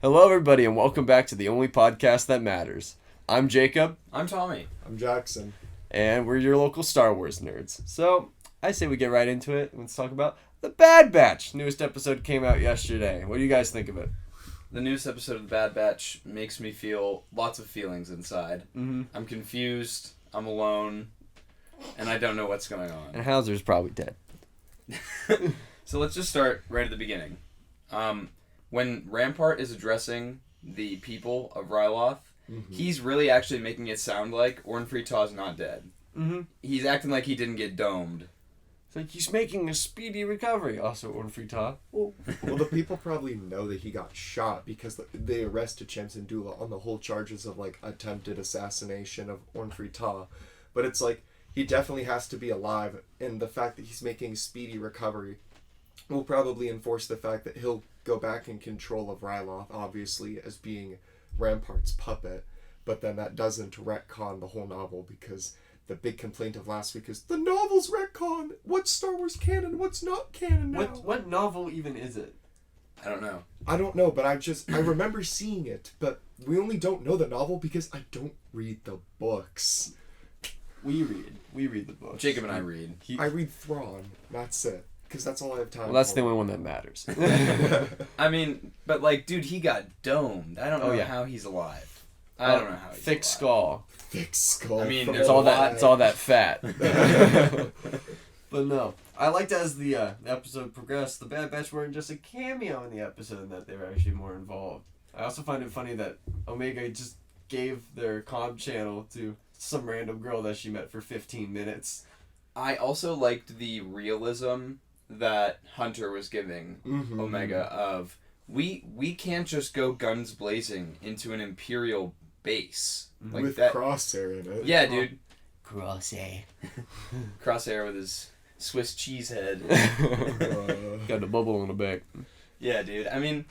Hello, everybody, and welcome back to the only podcast that matters. I'm Jacob. I'm Tommy. I'm Jackson. And we're your local Star Wars nerds. So, I say we get right into it. Let's talk about The Bad Batch. Newest episode came out yesterday. What do you guys think of it? The newest episode of The Bad Batch makes me feel lots of feelings inside. Mm-hmm. I'm confused, I'm alone, and I don't know what's going on. And Hauser's probably dead. So let's just start right at the beginning. When Rampart is addressing the people of Ryloth, he's really actually making it sound like Orn Freytau's not dead. Mm-hmm. He's acting like he didn't get domed. It's like he's making a speedy recovery. Also, Orn Freytau. Well, the people probably know that he got shot because they arrested Cham Syndulla on the whole charges of attempted assassination of Orn Freytau. But it's like he definitely has to be alive, and the fact that he's making a speedy recovery will probably enforce the fact that he'll go back in control of Ryloth, obviously, as being Rampart's puppet. But then that doesn't retcon the whole novel, because the big complaint of last week is, the novel's retcon! What's Star Wars canon? What's not canon now? What novel even is it? I don't know. I don't know, but I remember seeing it, but we only don't know the novel because I don't read the books. We read the book. Jacob and I read. I read Thrawn, that's it. Because that's all I have time for. Well, that's the only one that matters. I mean, but dude, he got domed. I don't know how he's alive. I don't know how he's thick alive. skull. Thick skull. I mean, It's all that fat. But no, I liked as the episode progressed, the Bad Batch weren't just a cameo in the episode, and that they were actually more involved. I also find it funny that Omega just gave their comm channel to some random girl that she met for 15 minutes. I also liked the realism that Hunter was giving Omega of we can't just go guns blazing into an Imperial base like with that. Crosshair in it. Yeah, dude. Crosshair. Crosshair with his Swiss cheese head. Got the bubble on the back. Yeah, dude. I mean,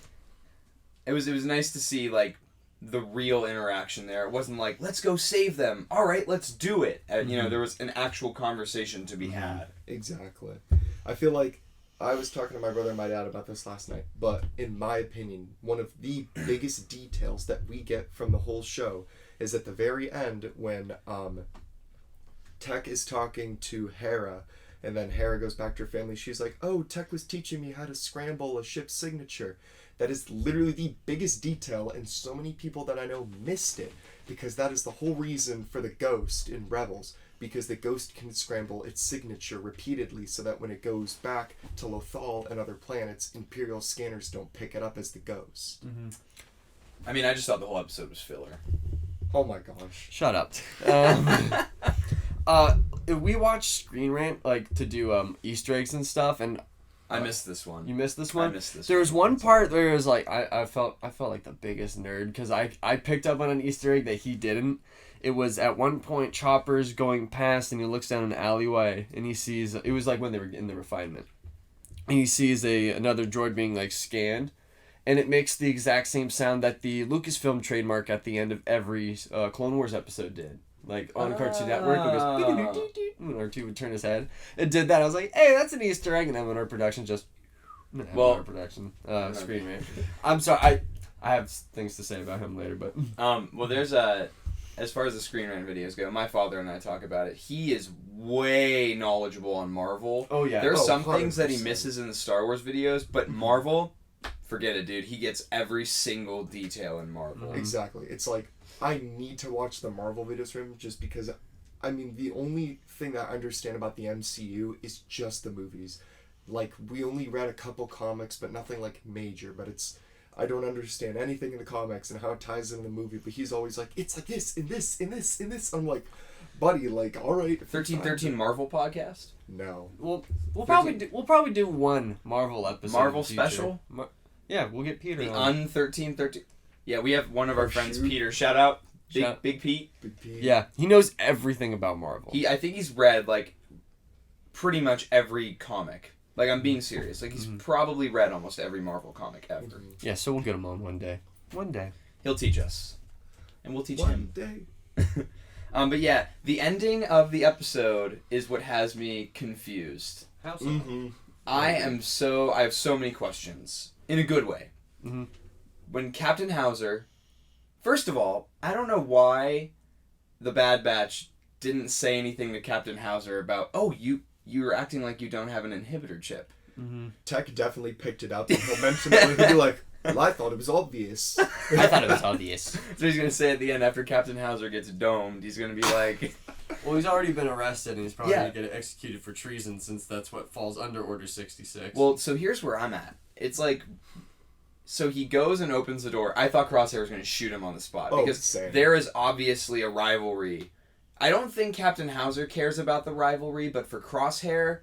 it was nice to see the real interaction there. It wasn't like, let's go save them. All right, let's do it. There was an actual conversation to be had. Exactly. I feel like I was talking to my brother and my dad about this last night, but in my opinion, one of the biggest details that we get from the whole show is at the very end when Tech is talking to Hera, and then Hera goes back to her family. She's like, oh, Tech was teaching me how to scramble a ship's signature. That is literally the biggest detail, and so many people that I know missed it, because that is the whole reason for the Ghost in Rebels, because the Ghost can scramble its signature repeatedly so that when it goes back to Lothal and other planets, Imperial scanners don't pick it up as the Ghost. Mm-hmm. I mean, I just thought the whole episode was filler. Oh my gosh. Shut up. We watched Screen Rant to do Easter eggs and stuff, and I missed this one. You missed this one? I missed this There one. was one part where it was I felt like the biggest nerd because I picked up on an Easter egg that he didn't. It was at one point Chopper's going past and he looks down an alleyway and he sees, it was when they were in the refinement, and he sees another droid being scanned, and it makes the exact same sound that the Lucasfilm trademark at the end of every Clone Wars episode did. On Cartoon Network, it goes, when R2 would turn his head. It did that. I was like, hey, that's an Easter egg. And then when our production our production, Screen Rant. I'm sorry, I have things to say about him later, but. Well, there's as far as the Screen Rant videos go, my father and I talk about it. He is way knowledgeable on Marvel. Oh, yeah. There's some 100%. things that he misses in the Star Wars videos, but Marvel, forget it, dude. He gets every single detail in Marvel. Exactly. It's I need to watch the Marvel videos from him just because, the only thing that I understand about the MCU is just the movies. We only read a couple comics, but nothing major, but I don't understand anything in the comics and how it ties into the movie, but he's always it's like this, in this, in this, in this. I'm like, buddy, all right. 1313 Marvel podcast? No. We'll probably do one Marvel episode. Marvel special? Yeah, we'll get Peter The on. Un-1313. Yeah, we have one of our friends, shoot. Peter. Shout out. Shout- Big Pete. Big P. Yeah, he knows everything about Marvel. I think he's read, pretty much every comic. I'm being serious. He's probably read almost every Marvel comic ever. Yeah, so we'll get him on one day. One day. He'll teach us. And we'll teach One him. day. But yeah, the ending of the episode is what has me confused. How Mm-hmm. I have so many questions. In a good way. Mhm. when Captain Hauser, first of all, I don't know why the Bad Batch didn't say anything to Captain Hauser about, oh, you're acting like you don't have an inhibitor chip. Mm-hmm. Tech definitely picked it up, and he'll mention it, and he'll be like, well, I thought it was obvious. I thought it was obvious. So he's going to say at the end, after Captain Hauser gets domed, he's going to be like... Well, he's already been arrested, and he's probably Yeah. going to get executed for treason, since that's what falls under Order 66. Well, so here's where I'm at. It's like... So he goes and opens the door. I thought Crosshair was going to shoot him on the spot. Oh, because same. there is obviously a rivalry. I don't think Captain Hauser cares about the rivalry, but for Crosshair,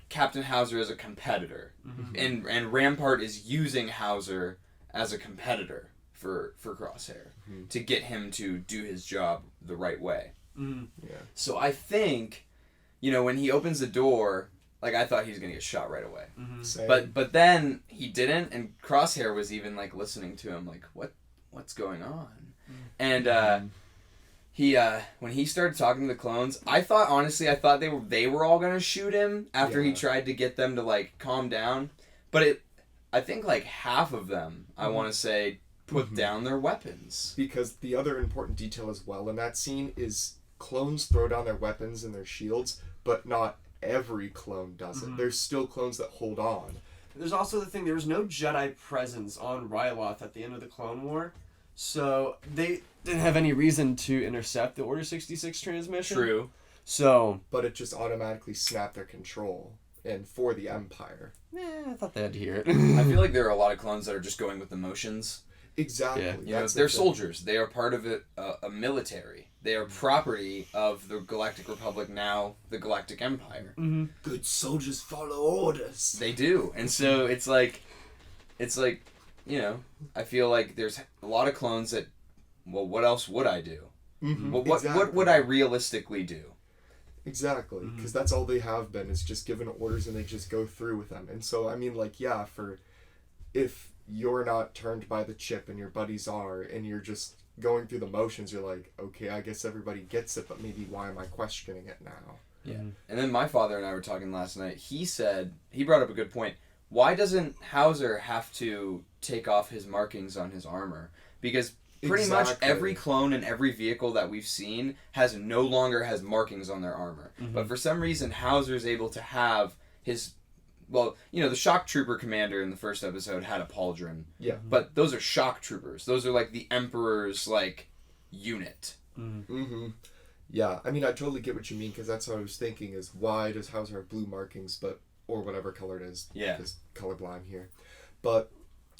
Captain Hauser is a competitor. Mm-hmm. And Rampart is using Hauser as a competitor for Crosshair to get him to do his job the right way. Mm-hmm. Yeah. So I think, when he opens the door, like, I thought he was going to get shot right away. Mm-hmm. Same. But then he didn't, and Crosshair was even, like, listening to him, like, what's going on? And he when he started talking to the clones, I thought they were all gonna shoot him after he Yeah. tried to get them to, like, calm down. But I think, like, half of them, I want to say, put down their weapons. Because the other important detail as well in that scene is clones throw down their weapons and their shields, but not every clone does it. There's still clones that hold on. There's also the thing, there was no Jedi presence on Ryloth at the end of the Clone War, so they didn't have any reason to intercept the Order 66 transmission. True. So... But it just automatically snapped their control, and for the Empire. I thought they had to hear it. I feel like there are a lot of clones that are just going with the motions. Exactly. Yeah. That's the They're thing. soldiers. They are part of a military. They are property of the Galactic Republic, now the Galactic Empire. Mm-hmm. Good soldiers follow orders. They do. And so it's like, I feel like there's a lot of clones that, well, what else would I do? What would I realistically do? Exactly, because that's all they have been, is just given orders and they just go through with them. And so, I mean, like, yeah, if you're not turned by the chip and your buddies are, and you're just going through the motions, you're like, okay, I guess everybody gets it, but maybe why am I questioning it now? Yeah. And then my father and I were talking last night. He brought up a good point. Why doesn't Hauser have to take off his markings on his armor? Because pretty much every clone and every vehicle that we've seen no longer has markings on their armor. But for some reason, Hauser's able to have his... Well, the shock trooper commander in the first episode had a pauldron. Yeah. But those are shock troopers. Those are like the Emperor's, like, unit. Mm-hmm. Yeah, I mean, I totally get what you mean, because that's what I was thinking, is why does Hauser have blue markings, or whatever color it is. Yeah. Because colorblind here. But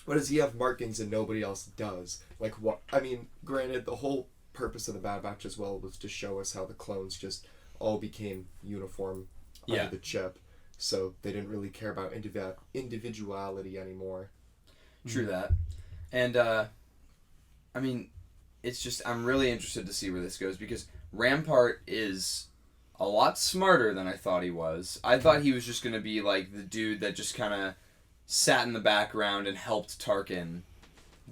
why does he have markings and nobody else does? Like, what? I mean, granted, the whole purpose of the Bad Batch as well was to show us how the clones just all became uniform under the chip. So they didn't really care about individuality anymore. True that. And, I mean, it's just, I'm really interested to see where this goes, because Rampart is a lot smarter than I thought he was. I thought he was just going to be, like, the dude that just kind of sat in the background and helped Tarkin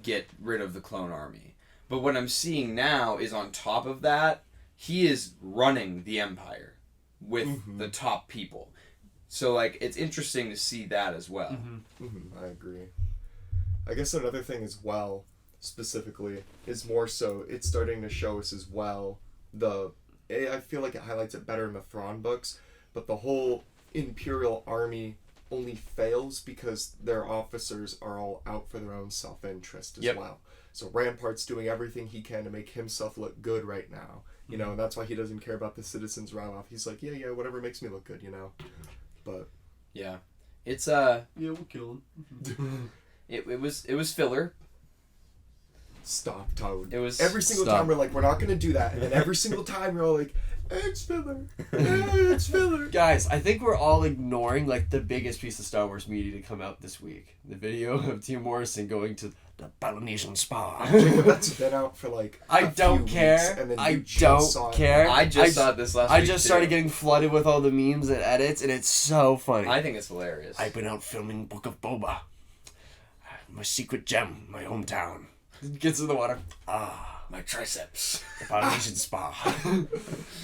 get rid of the clone army. But what I'm seeing now is, on top of that, he is running the Empire with the top people. So, like, it's interesting to see that as well. I agree. I guess another thing as well, specifically, is more so, it's starting to show us as well, I feel like it highlights it better in the Thrawn books, but the whole Imperial Army only fails because their officers are all out for their own self-interest as well. So Rampart's doing everything he can to make himself look good right now, and that's why he doesn't care about the citizens around off. He's like, yeah, whatever makes me look good, But yeah, it's Yeah, we'll kill him. it was filler. Stop, Toad. It was every single Stop. time we're like, we're not gonna do that, and then every single time you're all like, it's filler, it's filler. Guys, I think we're all ignoring, like, the biggest piece of Star Wars media to come out this week. The video of Tim Morrison going to the Polynesian spa. Jacob, that's been out for like I a don't few care. weeks, and then I you just saw don't it. care. I just saw it this last week. I just started getting flooded with all the memes and edits, and it's so funny. I think it's hilarious. I've been out filming Book of Boba. My secret gem, my hometown. Gets in the water. My triceps. The Polynesian spa.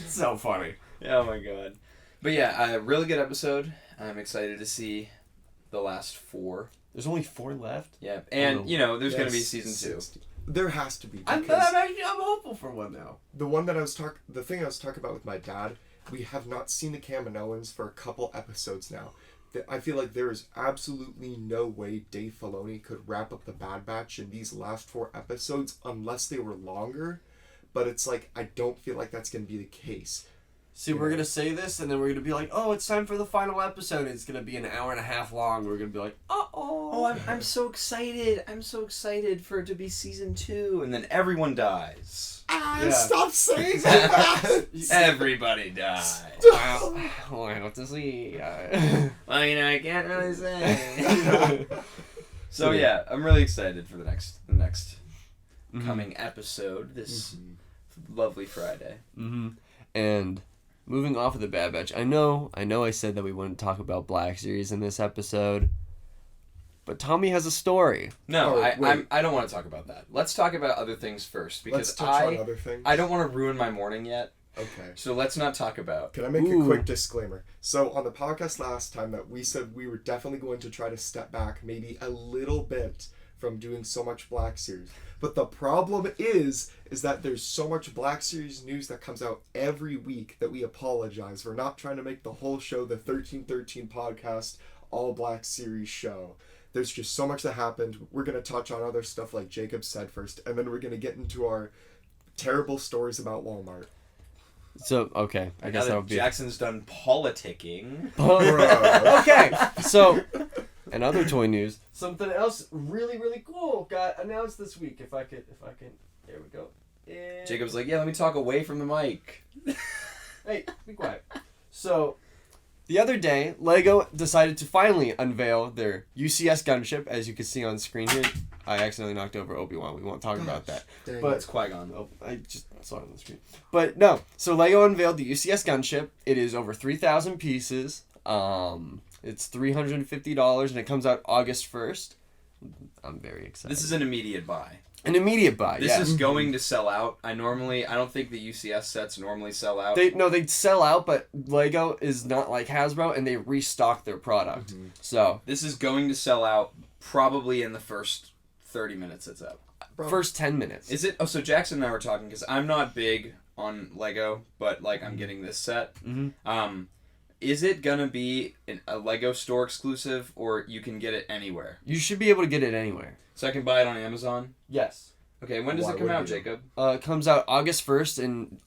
So funny. Oh my god. But yeah, a really good episode. I'm excited to see the last 4. There's only 4 left. Yeah, and there's gonna be Yes, season 2. There has to be. I'm Because hopeful for one now. the thing I was talking about with my dad, we have not seen the Kaminoans for a couple episodes now. I feel like there is absolutely no way Dave Filoni could wrap up the Bad Batch in these last 4 episodes unless they were longer. But it's like, I don't feel like that's going to be the case. See, we're gonna say this, and then we're gonna be like, "Oh, it's time for the final episode." It's gonna be an hour and a half long. We're gonna be like, Oh, I'm so excited! I'm so excited for it to be season 2, and then everyone dies. Yeah. Stop saying that! Everybody dies. Wow, I have to see. Well, I can't really say. So yeah, I'm really excited for the next coming episode this lovely Friday. And moving off of the Bad Batch, I know I said that we wouldn't talk about Black Series in this episode, but Tommy has a story. No, wait. I don't want to talk about that. Let's talk about other things first, because Let's touch on other things. I don't want to ruin my morning yet. Okay. So let's not talk about. Can I make a quick disclaimer? So on the podcast last time that we said we were definitely going to try to step back maybe a little bit from doing so much Black Series. But the problem is that there's so much Black Series news that comes out every week that we apologize. We're not trying to make the whole show the 1313 podcast all Black Series show. There's just so much that happened. We're going to touch on other stuff like Jacob said first, and then we're going to get into our terrible stories about Walmart. So okay, I guess that'll be. Jackson's done politicking. Okay, so in other toy news, something else really cool got announced this week. If I can, there we go. Jacob's like, yeah, let me talk away from the mic. Hey, be quiet. So, the other day, LEGO decided to finally unveil their UCS gunship, as you can see on screen here. I accidentally knocked over Obi-Wan. We won't talk about that. Dang. But It's Qui-Gon. oh, I just saw it on the screen. But no, so LEGO unveiled the UCS gunship. It is over 3,000 pieces. It's $350 and it comes out August 1st. I'm very excited. This is an immediate buy. An immediate buy. This yeah. is going to sell out. I don't think the UCS sets normally sell out. They sell out, but LEGO is not like Hasbro, and they restock their product. So This is going to sell out probably in the first 30 minutes it's up. first 10 minutes. Is it? Oh, so Jackson and I were talking because I'm not big on Lego, but like I'm getting this set. Is it gonna be a Lego store exclusive, or you can get it anywhere? You should be able to get it anywhere. So I can buy it on Amazon? Yes. Okay, when does Why it come would out, you? Jacob? It comes out August 1st, and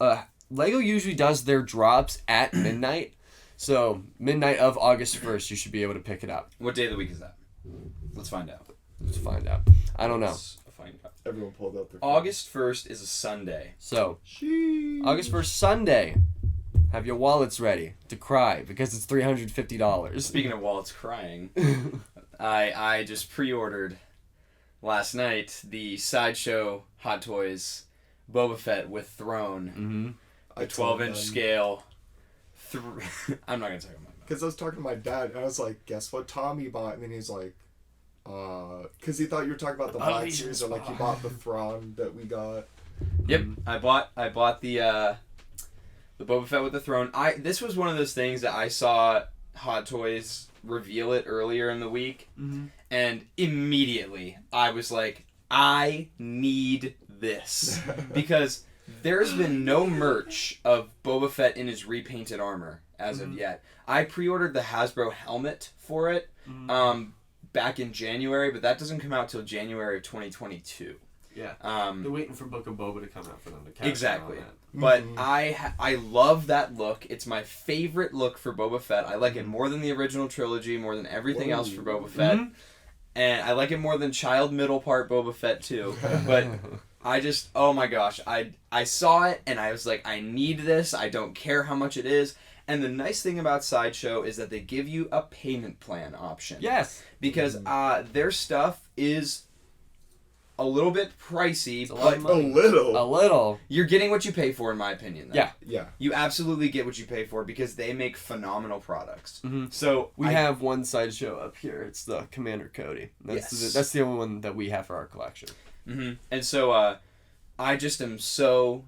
LEGO usually does their drops at midnight. So midnight of August 1st, you should be able to pick it up. What day of the week is that? Let's find out. Let's find out. I don't know. Let's find out. Everyone pulled out their August 1st is a Sunday. So Sheesh. August 1st, Sunday. Have your wallets ready to cry because it's $350. Speaking of wallets crying, I just pre-ordered last night the Sideshow Hot Toys Boba Fett with Throne, I a 12-inch scale. I'm not gonna talk about that. Because I was talking to my dad, and I was like, guess what Tommy bought? And then he's like, because he thought you were talking about the Black Allegiance Series, or like he bought the Thrawn that we got. Yep, I bought the Boba Fett with the Throne. This was one of those things that I saw Hot Toys reveal it earlier in the week, and immediately I was like, I need this because there's been no merch of Boba Fett in his repainted armor as of yet. I pre-ordered the Hasbro helmet for it back in January, but that doesn't come out till January of 2022. Yeah. They're waiting for Book of Boba to come out for them to catch exactly. on that. But I love that look. It's my favorite look for Boba Fett. I like it more than the original trilogy, more than everything else for Boba Fett. And I like it more than child middle part Boba Fett too. But I just, oh my gosh, I saw it and I was like, I need this. I don't care how much it is. And the nice thing about Sideshow is that they give you a payment plan option. Yes. Because their stuff is a little bit pricey, a lot but of A money. little. A little. you're getting what you pay for, in my opinion. Though. Yeah. Yeah. You absolutely get what you pay for because they make phenomenal products. Mhm. So We have one Sideshow up here. It's the Commander Cody. That's the only one that we have for our collection. And so I just am so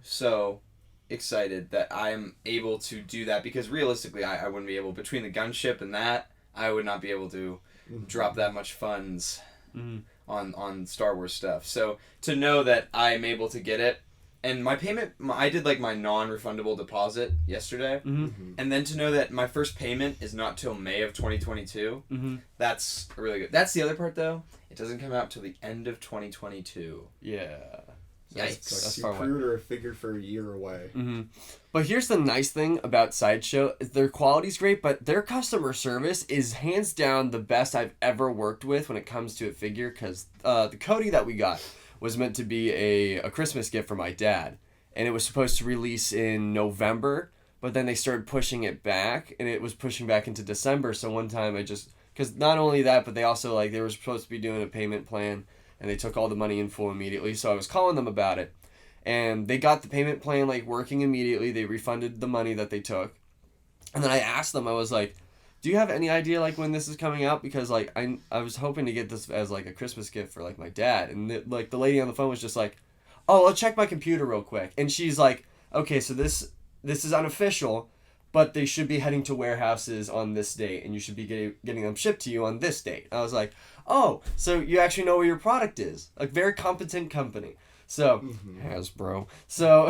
excited that I'm able to do that because realistically I wouldn't be able, between the gunship and that, I would not be able to drop that much funds Mhm. on Star Wars stuff. So to know that I'm able to get it, and my payment, I did like my non-refundable deposit yesterday, and then to know that my first payment is not till May of 2022, that's really good. That's the other part though. It doesn't come out till the end of 2022. Yeah. Yikes. That's you far away. pre-order a figure for a year away. But here's the nice thing about Sideshow. Their quality's great, but their customer service is hands down the best I've ever worked with when it comes to a figure, because the Cody that we got was meant to be a Christmas gift for my dad. And it was supposed to release in November, but then they started pushing it back, and it was pushing back into December. So one time because not only that, but they also, like, they were supposed to be doing a payment plan, and they took all the money in full immediately. So I was calling them about it. And they got the payment plan, like, working immediately. They refunded the money that they took. And then I asked them, I was like, do you have any idea, like, when this is coming out? Because, like, I was hoping to get this as, like, a Christmas gift for, like, my dad. And, the lady on the phone was just like, oh, I'll check my computer real quick. And she's like, okay, so this is unofficial, but they should be heading to warehouses on this date, and you should be getting them shipped to you on this date. I was like, oh, so you actually know where your product is. A very competent company. So, Hasbro. So,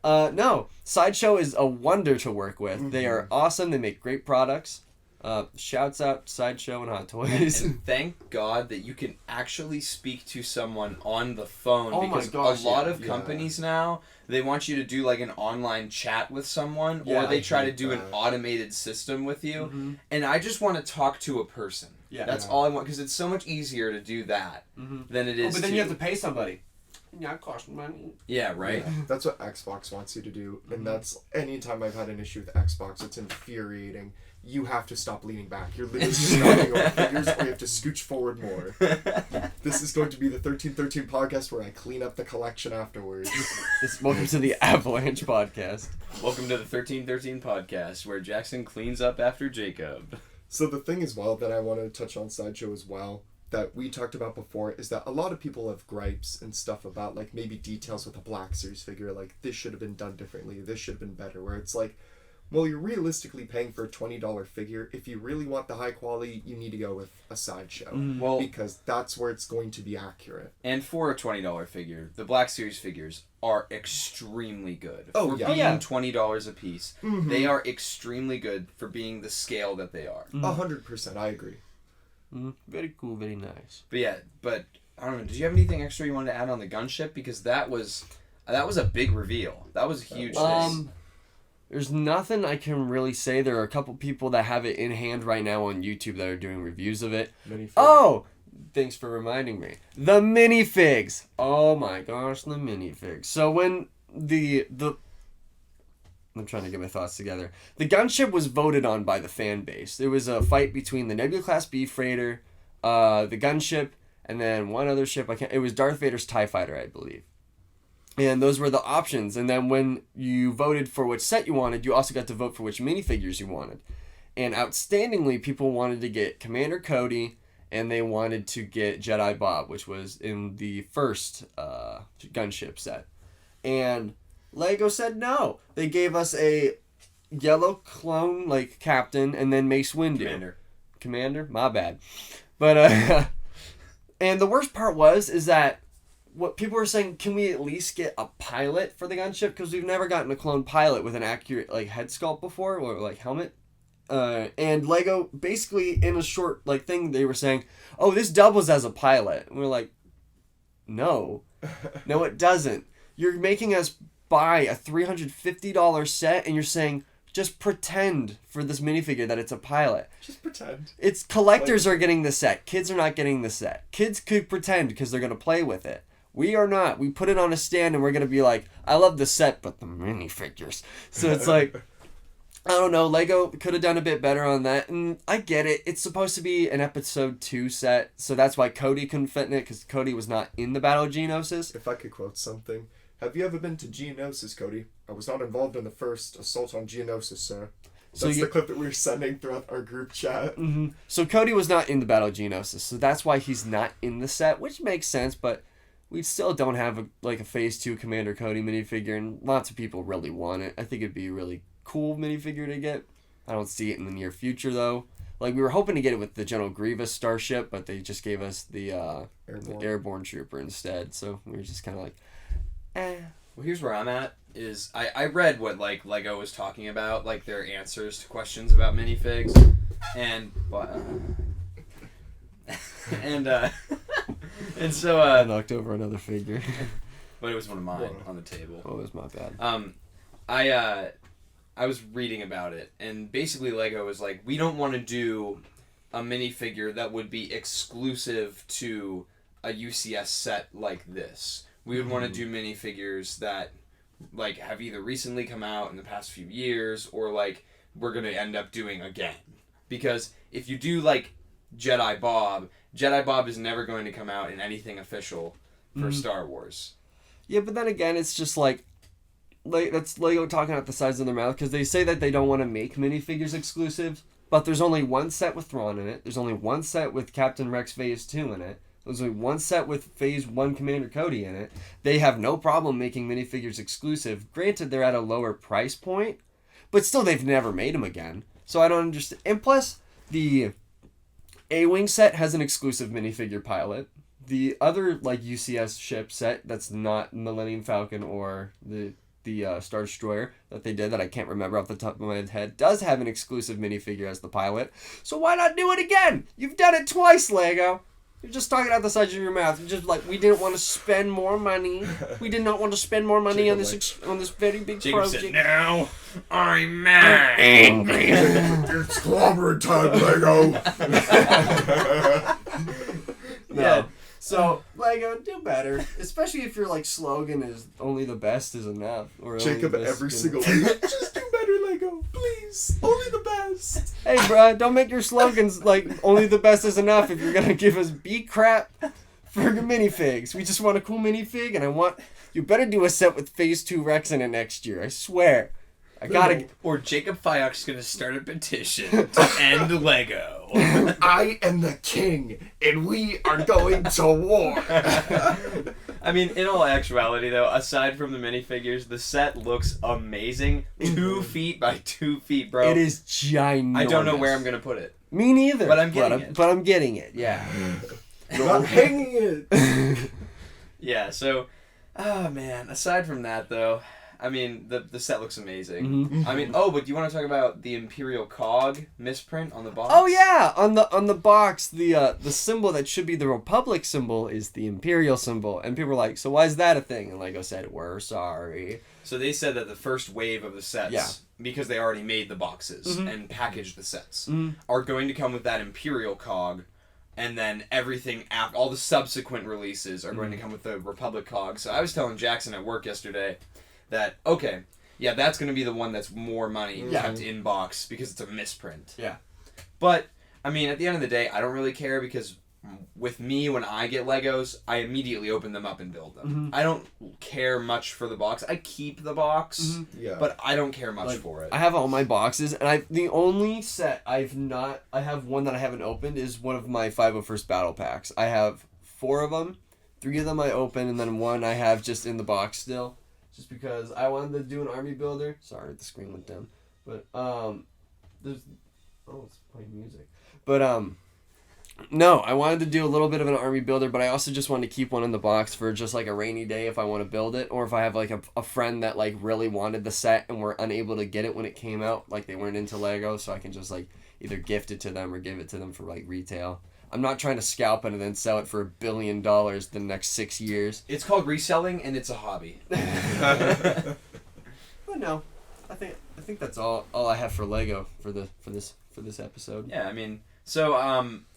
no, Sideshow is a wonder to work with. They are awesome. They make great products. Shouts out Sideshow and Hot Toys. And thank God that you can actually speak to someone on the phone. Oh my because gosh, a lot yeah. of companies now, they want you to do like an online chat with someone, Yeah, or they I try to hate do an that. automated system with you. And I just want to talk to a person. Yeah. That's all I want, because it's so much easier to do that than it is but then you have to pay somebody. Yeah, it costs money. Yeah, right? That's what Xbox wants you to do, and that's anytime I've had an issue with Xbox, it's infuriating. You have to stop leaning back. You're literally snapping over figures, or you have to scooch forward more. This is going to be the 1313 podcast where I clean up the collection afterwards. Welcome to the Avalanche podcast. Welcome to the 1313 podcast, where Jackson cleans up after Jacob. So the thing as well that I want to touch on Sideshow as well, that we talked about before, is that a lot of people have gripes and stuff about, like, maybe details with a Black Series figure, like, this should have been done differently, this should have been better, where it's like, well, you're realistically paying for a $20 figure. If you really want the high quality, you need to go with a Sideshow, Well, because that's where it's going to be accurate. and for a $20 figure, the Black Series figures are extremely good. Oh, for yeah. being Yeah. $20 a piece, they are extremely good for being the scale that they are. 100%, I agree. Very cool, very nice. But yeah, but I don't know. Did you have anything extra you wanted to add on the gunship? Because that was a big reveal. That was a huge thing. There's nothing I can really say. There are a couple people that have it in hand right now on YouTube that are doing reviews of it. Oh, thanks for reminding me. The minifigs. Oh my gosh, the minifigs. So when the I'm trying to get my thoughts together. The gunship was voted on by the fan base. There was a fight between the Nebula Class B freighter, the gunship, and then one other ship. It was Darth Vader's TIE Fighter, I believe. And those were the options. And then when you voted for which set you wanted, you also got to vote for which minifigures you wanted. And outstandingly, people wanted to get Commander Cody, and they wanted to get Jedi Bob, which was in the first gunship set. And Lego said no. They gave us a yellow clone, like, captain, and then Mace Windu. Commander? My bad. But, and the worst part is that what people were saying, can we at least get a pilot for the gunship? Because we've never gotten a clone pilot with an accurate, like, head sculpt before, or, like, helmet. And Lego, basically, in a short, like, thing, they were saying, oh, this doubles as a pilot. And we're like, no. No, it doesn't. You're making us buy a $350 set, and you're saying, just pretend for this minifigure that it's a pilot. Just pretend. It's collectors are getting the set. Kids are not getting the set. Kids could pretend because they're going to play with it. We are not. We put it on a stand, and we're going to be like, I love the set, but the minifigures. So it's like, I don't know. Lego could have done a bit better on that. And I get it. It's supposed to be an episode 2 set. So that's why Cody couldn't fit in it, because Cody was not in the Battle of Geonosis. If I could quote something. Have you ever been to Geonosis, Cody? I was not involved in the first assault on Geonosis, sir. That's the clip that we were sending throughout our group chat. Mm-hmm. So Cody was not in the Battle of Geonosis. So that's why he's not in the set, which makes sense. But we still don't have a Phase 2 Commander Cody minifigure. And lots of people really want it. I think it'd be a really cool minifigure to get. I don't see it in the near future, though. Like, we were hoping to get it with the General Grievous starship, but they just gave us the Airborne Trooper instead. So we were just kind of like, eh. Well, here's where I'm at. Is I read what like Lego was talking about, like their answers to questions about minifigs, and and so I knocked over another figure. but it was one of mine on the table. Oh, it was my bad. I was reading about it, and basically Lego was like, we don't want to do a minifigure that would be exclusive to a UCS set like this. We would want to do minifigures that like have either recently come out in the past few years or like we're going to end up doing again. Because if you do like Jedi Bob is never going to come out in anything official for Star Wars. Yeah, but then again, it's just like that's Lego talking out the sides of their mouth, because they say that they don't want to make minifigures exclusive, but there's only one set with Thrawn in it. There's only one set with Captain Rex Phase 2 in it. There's only one set with Phase 1 Commander Cody in it. They have no problem making minifigures exclusive. Granted, they're at a lower price point, but still, they've never made them again. So I don't understand. And plus, the A-Wing set has an exclusive minifigure pilot. The other like UCS ship set that's not Millennium Falcon or the Star Destroyer that they did, that I can't remember off the top of my head, does have an exclusive minifigure as the pilot. So why not do it again? You've done it twice, Lego. You're just talking out the sides of your mouth. You're just like, we didn't want to spend more money. We did not want to spend more money on this on this very big project. Said, now I'm mad. Angry. It's clobbering time, Lego. Yeah. So, Lego, do better. Especially if your like slogan is only the best is enough. Or Jacob, every single week, just do better, Lego. Please. Only the best. Hey, bruh, don't make your slogans like only the best is enough if you're gonna give us B crap for your minifigs. We just want a cool minifig, and you better do a set with Phase 2 Rex in it next year. I swear. I gotta. Or Jacob Fyox is going to start a petition to end Lego. I am the king, and we are going to war. I mean, in all actuality, though, aside from the minifigures, the set looks amazing. 2 feet by 2 feet, bro. It is ginormous. I don't know where I'm going to put it. Me neither. But I'm getting it. But I'm getting it, yeah. Not hanging it. Yeah, so, oh man, aside from that, though, I mean, the set looks amazing. Mm-hmm. I mean, but do you want to talk about the Imperial Cog misprint on the box? Oh yeah, on the box, the symbol that should be the Republic symbol is the Imperial symbol, and people were like, "So why is that a thing?" And Lego said, "We're sorry." So they said that the first wave of the sets, because they already made the boxes and packaged the sets, are going to come with that Imperial Cog, and then everything all the subsequent releases are going to come with the Republic Cog. So I was telling Jackson at work yesterday that, okay, yeah, that's going to be the one that's more money kept in box because it's a misprint. Yeah. But, I mean, at the end of the day, I don't really care, because with me, when I get Legos, I immediately open them up and build them. I don't care much for the box. I keep the box, but I don't care much for it. I have all my boxes, and the only set I have one that I haven't opened is one of my 501st Battle Packs. I have 4 of them. 3 of them I open, and then 1 I have just in the box still. Just because I wanted to do an army builder. Sorry, the screen went down. But, it's playing music. But, no, I wanted to do a little bit of an army builder, but I also just wanted to keep one in the box for just, like, a rainy day if I want to build it. Or if I have, like, a friend that, like, really wanted the set and were unable to get it when it came out. Like, they weren't into Lego, so I can just, like, either gift it to them or give it to them for, like, retail. I'm not trying to scalp it and then sell it for $1 billion the next 6 years. It's called reselling, and it's a hobby. But no, I think that's all I have for Lego for this episode. Yeah, I mean, so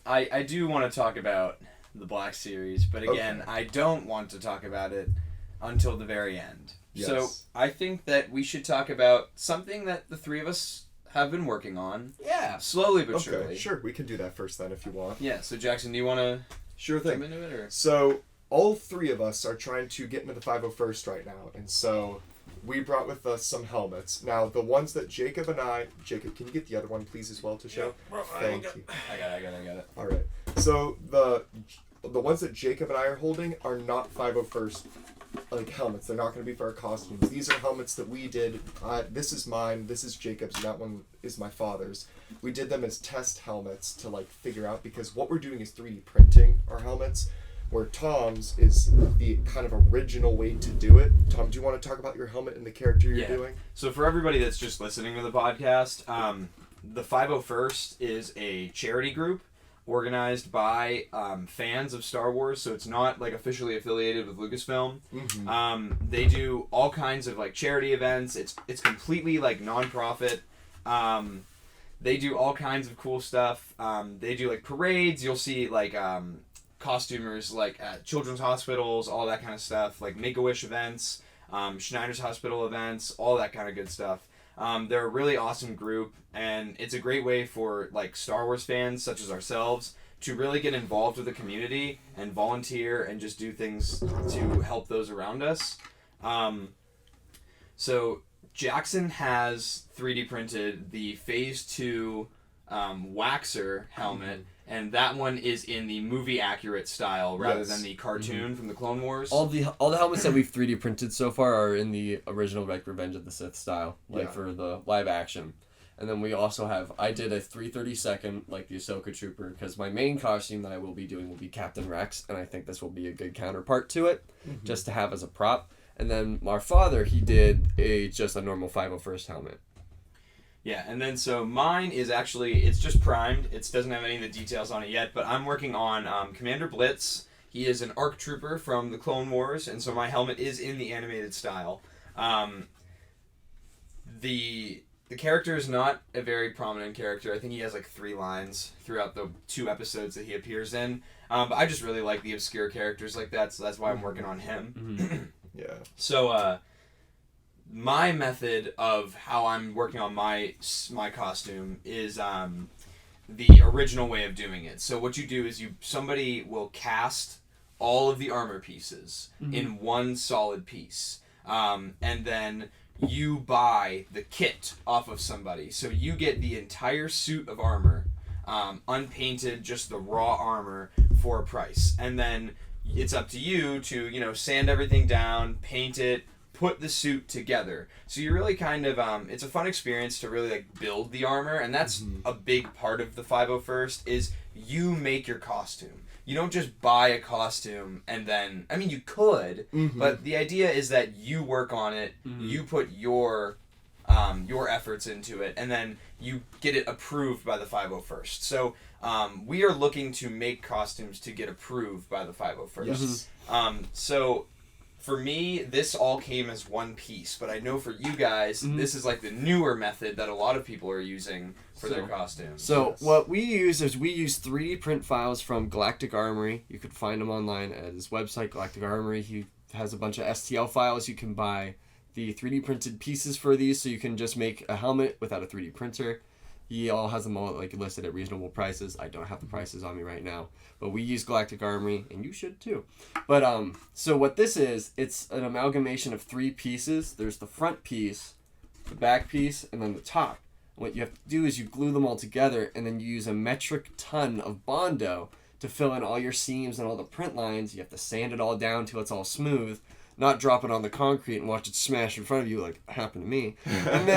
I do want to talk about the Black Series, but again, I don't want to talk about it until the very end. Yes. So I think that we should talk about something that the 3 of us have been working on. Yeah. Slowly but surely. Okay, sure. We can do that first then if you want. Yeah, so Jackson, do you want to Sure jump thing. into it? Or? So, all 3 of us are trying to get into the 501st right now, and so we brought with us some helmets. Now, the ones that Jacob, can you get the other one please as well to show? Thank you. I got it. All right. So, the ones that Jacob and I are holding are not 501st like helmets. They're not going to be for our costumes. These are helmets that we did. This is mine. This is Jacob's. And that one is my father's. We did them as test helmets to like figure out, because what we're doing is 3D printing our helmets, where Tom's is the kind of original way to do it. Tom, do you want to talk about your helmet and the character you're doing? So for everybody that's just listening to the podcast, the 501st is a charity group organized by fans of Star Wars, so it's not like officially affiliated with Lucasfilm. They do all kinds of like charity events. It's completely like non-profit. They do all kinds of cool stuff. They do like parades. You'll see like costumers like at children's hospitals, all that kind of stuff, like Make-A-Wish events, Schneider's Hospital events, all that kind of good stuff. They're a really awesome group, and it's a great way for like Star Wars fans such as ourselves to really get involved with the community and volunteer and just do things to help those around us. So Jackson has 3D printed the Phase 2 Waxer helmet, and that one is in the movie accurate style rather than the cartoon from the Clone Wars. All the helmets that we've 3D printed so far are in the original like Revenge of the Sith style, like for the live action. And then we also have, I did a 3/32 like the Ahsoka Trooper, because my main costume that I will be doing will be Captain Rex, and I think this will be a good counterpart to it, just to have as a prop. And then our father, he did just a normal 501st helmet. Yeah, and then so mine is actually, it's just primed. It doesn't have any of the details on it yet, but I'm working on Commander Blitz. He is an ARC Trooper from the Clone Wars, and so my helmet is in the animated style. The character is not a very prominent character. I think he has like 3 lines throughout the 2 episodes that he appears in. But I just really like the obscure characters like that, so that's why I'm working on him. Yeah. So, my method of how I'm working on my costume is the original way of doing it. So what you do is somebody will cast all of the armor pieces in one solid piece, and then you buy the kit off of somebody. So you get the entire suit of armor, unpainted, just the raw armor for a price, and then it's up to you to sand everything down, paint it, put the suit together. So you really kind of it's a fun experience to really like build the armor, and that's a big part of the 501st is you make your costume. You don't just buy a costume and then, I mean, you could, but the idea is that you work on it, you put your efforts into it, and then you get it approved by the 501st. So we are looking to make costumes to get approved by the 501st. So for me, this all came as one piece, but I know for you guys, this is like the newer method that a lot of people are using for their costumes. So what we use is we use 3D print files from Galactic Armory. You could find them online at his website, Galactic Armory. He has a bunch of STL files. You can buy the 3D printed pieces for these, so you can just make a helmet without a 3D printer. He all has them all like listed at reasonable prices. I don't have the prices on me right now, but we use Galactic Armory, and you should too. But so what this is, it's an amalgamation of 3 pieces. There's the front piece, the back piece, and then the top. And what you have to do is you glue them all together, and then you use a metric ton of Bondo to fill in all your seams and all the print lines. You have to sand it all down till it's all smooth, not drop it on the concrete and watch it smash in front of you like happened to me. and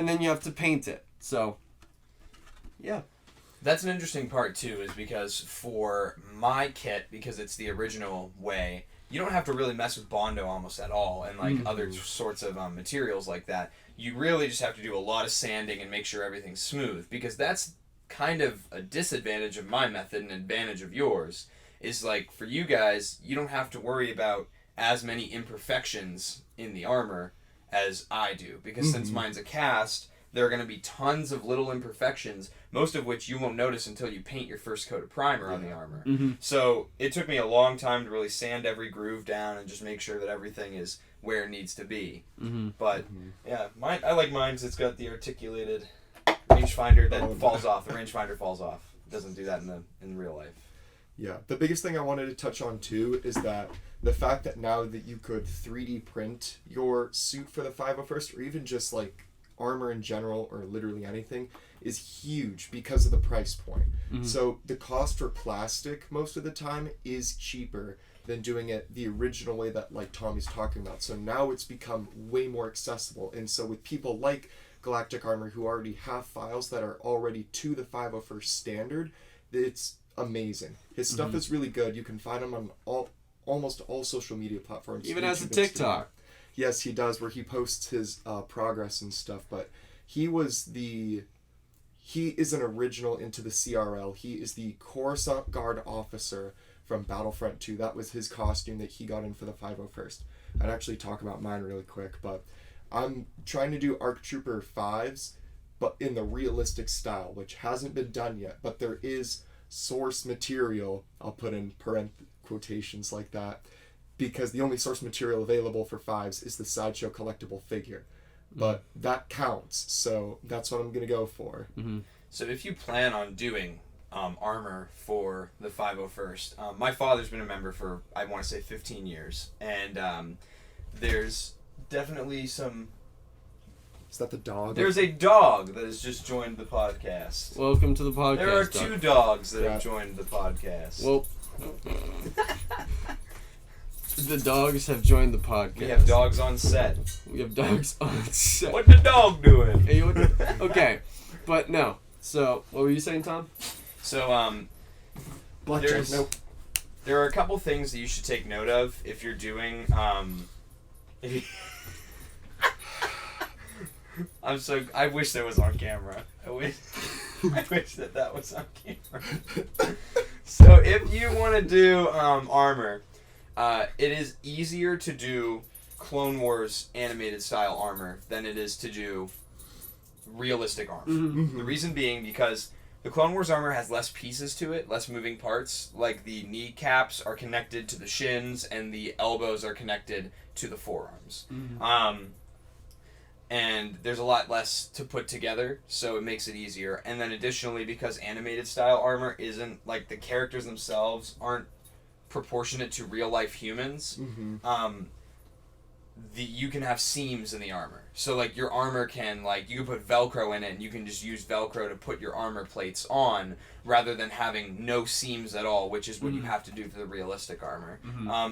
then you have to paint it. So yeah. That's an interesting part too, is because for my kit, because it's the original way, you don't have to really mess with Bondo almost at all, and like other sorts of materials like that. You really just have to do a lot of sanding and make sure everything's smooth, because that's kind of a disadvantage of my method and advantage of yours, is like for you guys, you don't have to worry about as many imperfections in the armor as I do, because since mine's a cast, there are going to be tons of little imperfections, most of which you won't notice until you paint your first coat of primer on the armor. So it took me a long time to really sand every groove down and just make sure that everything is where it needs to be. But yeah, I like mine because it's got the articulated rangefinder that falls off. The rangefinder falls off. It doesn't do that in real life. Yeah, the biggest thing I wanted to touch on too is that the fact that now that you could 3D print your suit for the 501st, or even just like armor in general, or literally anything, is huge because of the price point. So the cost for plastic most of the time is cheaper than doing it the original way that like Tommy's talking about. So now it's become way more accessible. And so with people like Galactic Armor who already have files that are already to the 501st standard, it's amazing. His stuff is really good. You can find him on almost all social media platforms. Even has a YouTube, Instagram. TikTok. Yes, he does, where he posts his progress and stuff. But he is an original into the CRL. He is the Coruscant Guard officer from Battlefront 2. That was his costume that he got in for the 501st. I'd actually talk about mine really quick, but I'm trying to do ARC Trooper 5s, but in the realistic style, which hasn't been done yet. But there is source material, I'll put in quotations like that, because the only source material available for 5s is the Sideshow collectible figure. But that counts, so that's what I'm going to go for. Mm-hmm. So if you plan on doing armor for the 501st, my father's been a member for, I want to say, 15 years. And there's definitely some... Is that the dog? There's a dog that has just joined the podcast. Welcome to the podcast. There are Doc. 2 dogs that have joined the podcast. Well, the dogs have joined the podcast. We have dogs on set. We have dogs on set. What the dog doing? Hey, okay, but no. So, what were you saying, Tom? So, Blackjack, nope. there are a couple things that you should take note of if you're doing, I wish that was on camera. I wish that was on camera. So if you want to do armor, it is easier to do Clone Wars animated style armor than it is to do realistic armor. Mm-hmm. The reason being because the Clone Wars armor has less pieces to it, less moving parts. Like the kneecaps are connected to the shins and the elbows are connected to the forearms. Mm-hmm. And there's a lot less to put together, so it makes it easier. And then additionally, because animated style armor isn't, like, the characters themselves aren't proportionate to real life humans, you can have seams in the armor. So, like, your armor can, like, you can put Velcro in it and you can just use Velcro to put your armor plates on rather than having no seams at all, which is what you have to do for the realistic armor.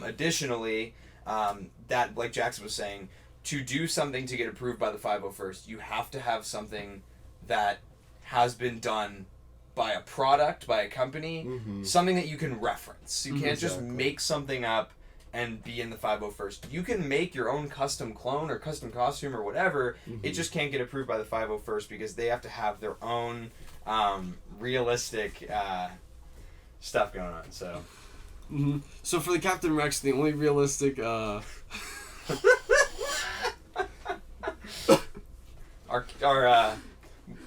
Additionally, that, like Jackson was saying, to do something to get approved by the 501st, you have to have something that has been done by a product, by a company, something that you can reference. You can't just make something up and be in the 501st. You can make your own custom clone or custom costume or whatever. It just can't get approved by the 501st because they have to have their own realistic stuff going on. So, So for the Captain Rex, the only realistic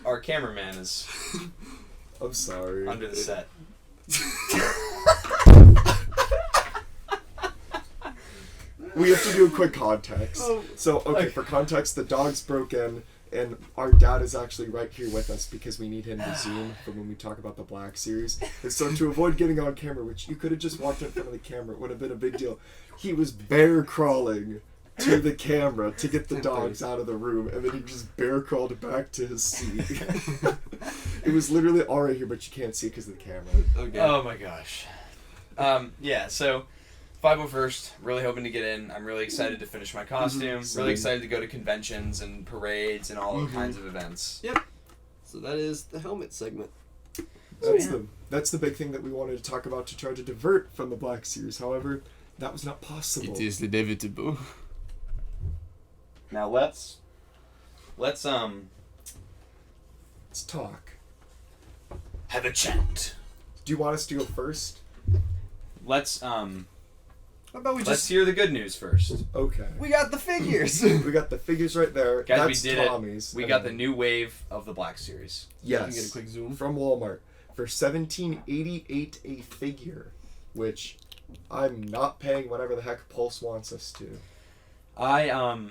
Our cameraman is I'm sorry. under the set. We have to do a quick context. So, okay, for context, the dog's broken, and our dad is actually right here with us because we need him to Zoom for when we talk about the Black Series. And so to avoid getting on camera, which you could have just walked in front of the camera, it would have been a big deal, he was bear crawling to the camera to get the dogs out of the room, and then he just bear crawled back to his seat. It was literally all right here, but you can't see it because of the camera. Okay. Oh my gosh. Yeah, so 501st, really hoping to get in. I'm really excited to finish my costume. Really excited to go to conventions and parades and all kinds of events. Yep. So that is the helmet segment. That's the big thing that we wanted to talk about to try to divert from the Black Series. However, that was not possible. It is inevitable. Now let's talk. have a chat. Do you want us to go first? Let's How about we let's just... hear the good news first. Okay. We got the figures! We got the figures right there. Guys, That's we did Tommy's. it. We got the new wave of the Black Series. Yes. You can get a quick zoom. From Walmart for $17.88 a figure, which I'm not paying whatever the heck Pulse wants us to. I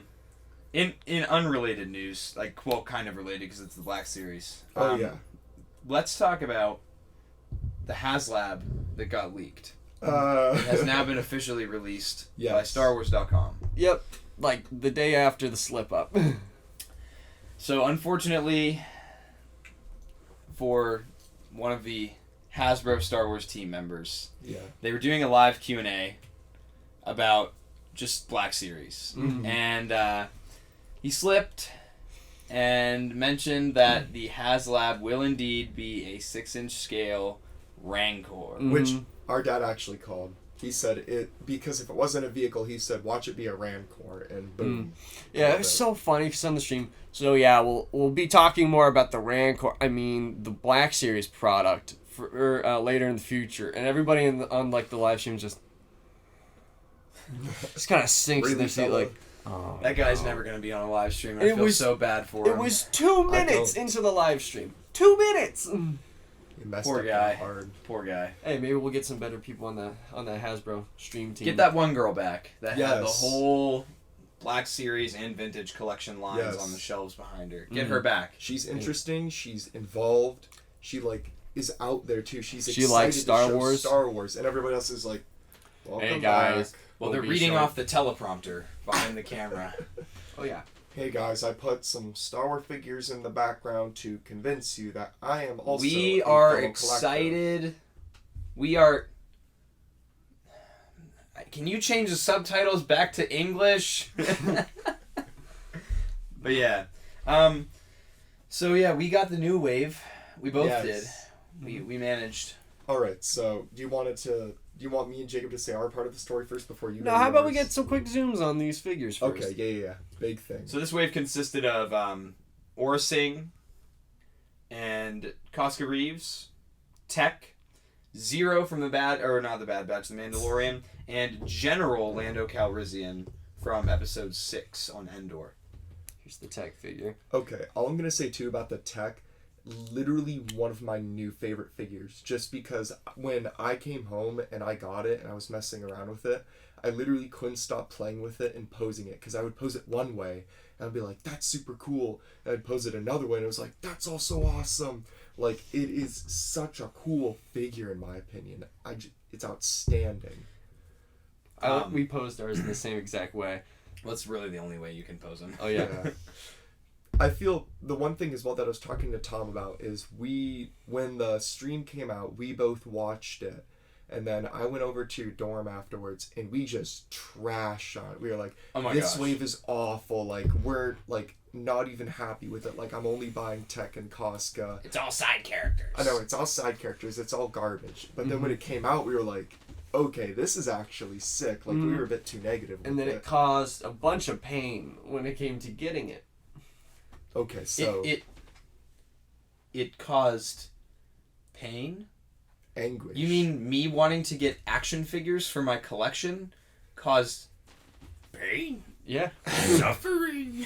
in unrelated news, like, well, kind of related because it's the Black Series. Oh yeah. Let's talk about the HasLab that got leaked. It It has now been officially released by Yes. StarWars.com. Yep. Like, the day after the slip-up. So, unfortunately, for one of the Hasbro Star Wars team members, Yeah. they were doing a live Q&A about just Black Series. Mhm. And he slipped and mentioned that the HasLab will indeed be a 6-inch scale Rancor. Which Mhm. our dad actually called. He said it because if it wasn't a vehicle, he said watch it be a Rancor, and boom. Yeah, Love it's it. so funny because on the stream. So yeah, we'll be talking more about the Rancor. I mean, the Black Series product for later in the future, and everybody on like the live stream just kind of sinks in Really their seat fella. like, oh, That guy's no. never going to be on a live stream. I It feel was- so bad for him. It was 2 minutes don't. into the live stream. 2 minutes. He messed Poor up guy. hard. Poor guy. Hey, maybe we'll get some better people on the Hasbro stream team. Get that one girl back that had the Yes. whole Black Series and Vintage collection lines Yes. on the shelves behind her. Get Mhm. her back. She's interesting. She's involved. She like is out there too. She's She excited likes to Star show Wars. Star Wars, and everybody else is like, welcome Hey, guys. back. Well, We'll they're be reading showing- off the teleprompter behind the camera. Oh yeah. Hey guys, I put some Star Wars figures in the background to convince you that I am also. We a are fellow collector. excited. We are. Can you change the subtitles back to English? But yeah. So yeah, we got the new wave. We both Yes. did. We managed. All right, so do you want me and Jacob to say our part of the story first before you? No, go how about we yours? get some quick zooms on these figures first? Okay, yeah, big thing. So this wave consisted of Aura Singh and Koska Reeves, Tech, Zero from the Bad Batch, the Mandalorian, and General Lando Calrissian from Episode 6 on Endor. Here's the tech figure. Okay, all I'm gonna say too about the tech, literally one of my new favorite figures. Just because when I came home and I got it and I was messing around with it, I literally couldn't stop playing with it and posing it because I would pose it one way and I'd be like, "That's super cool," and I'd pose it another way and it was like, "That's also awesome." Like it is such a cool figure in my opinion. It's outstanding. We posed ours in the same exact way. Well, that's really the only way you can pose them. Oh yeah. I feel the one thing as well that I was talking to Tom about is when the stream came out, we both watched it. And then I went over to your dorm afterwards and we just trashed on it. We were like, Oh my this gosh. wave is awful. Like, we're like not even happy with it. Like, I'm only buying Tech and Koska. It's all side characters. I know, it's all side characters. It's all garbage. But then when it came out, we were like, okay, this is actually sick. Like, we were a bit too negative with And then it caused a bunch of pain when it came to getting it. Okay, so It caused pain? anguish. You mean me wanting to get action figures for my collection caused pain? Yeah. Suffering?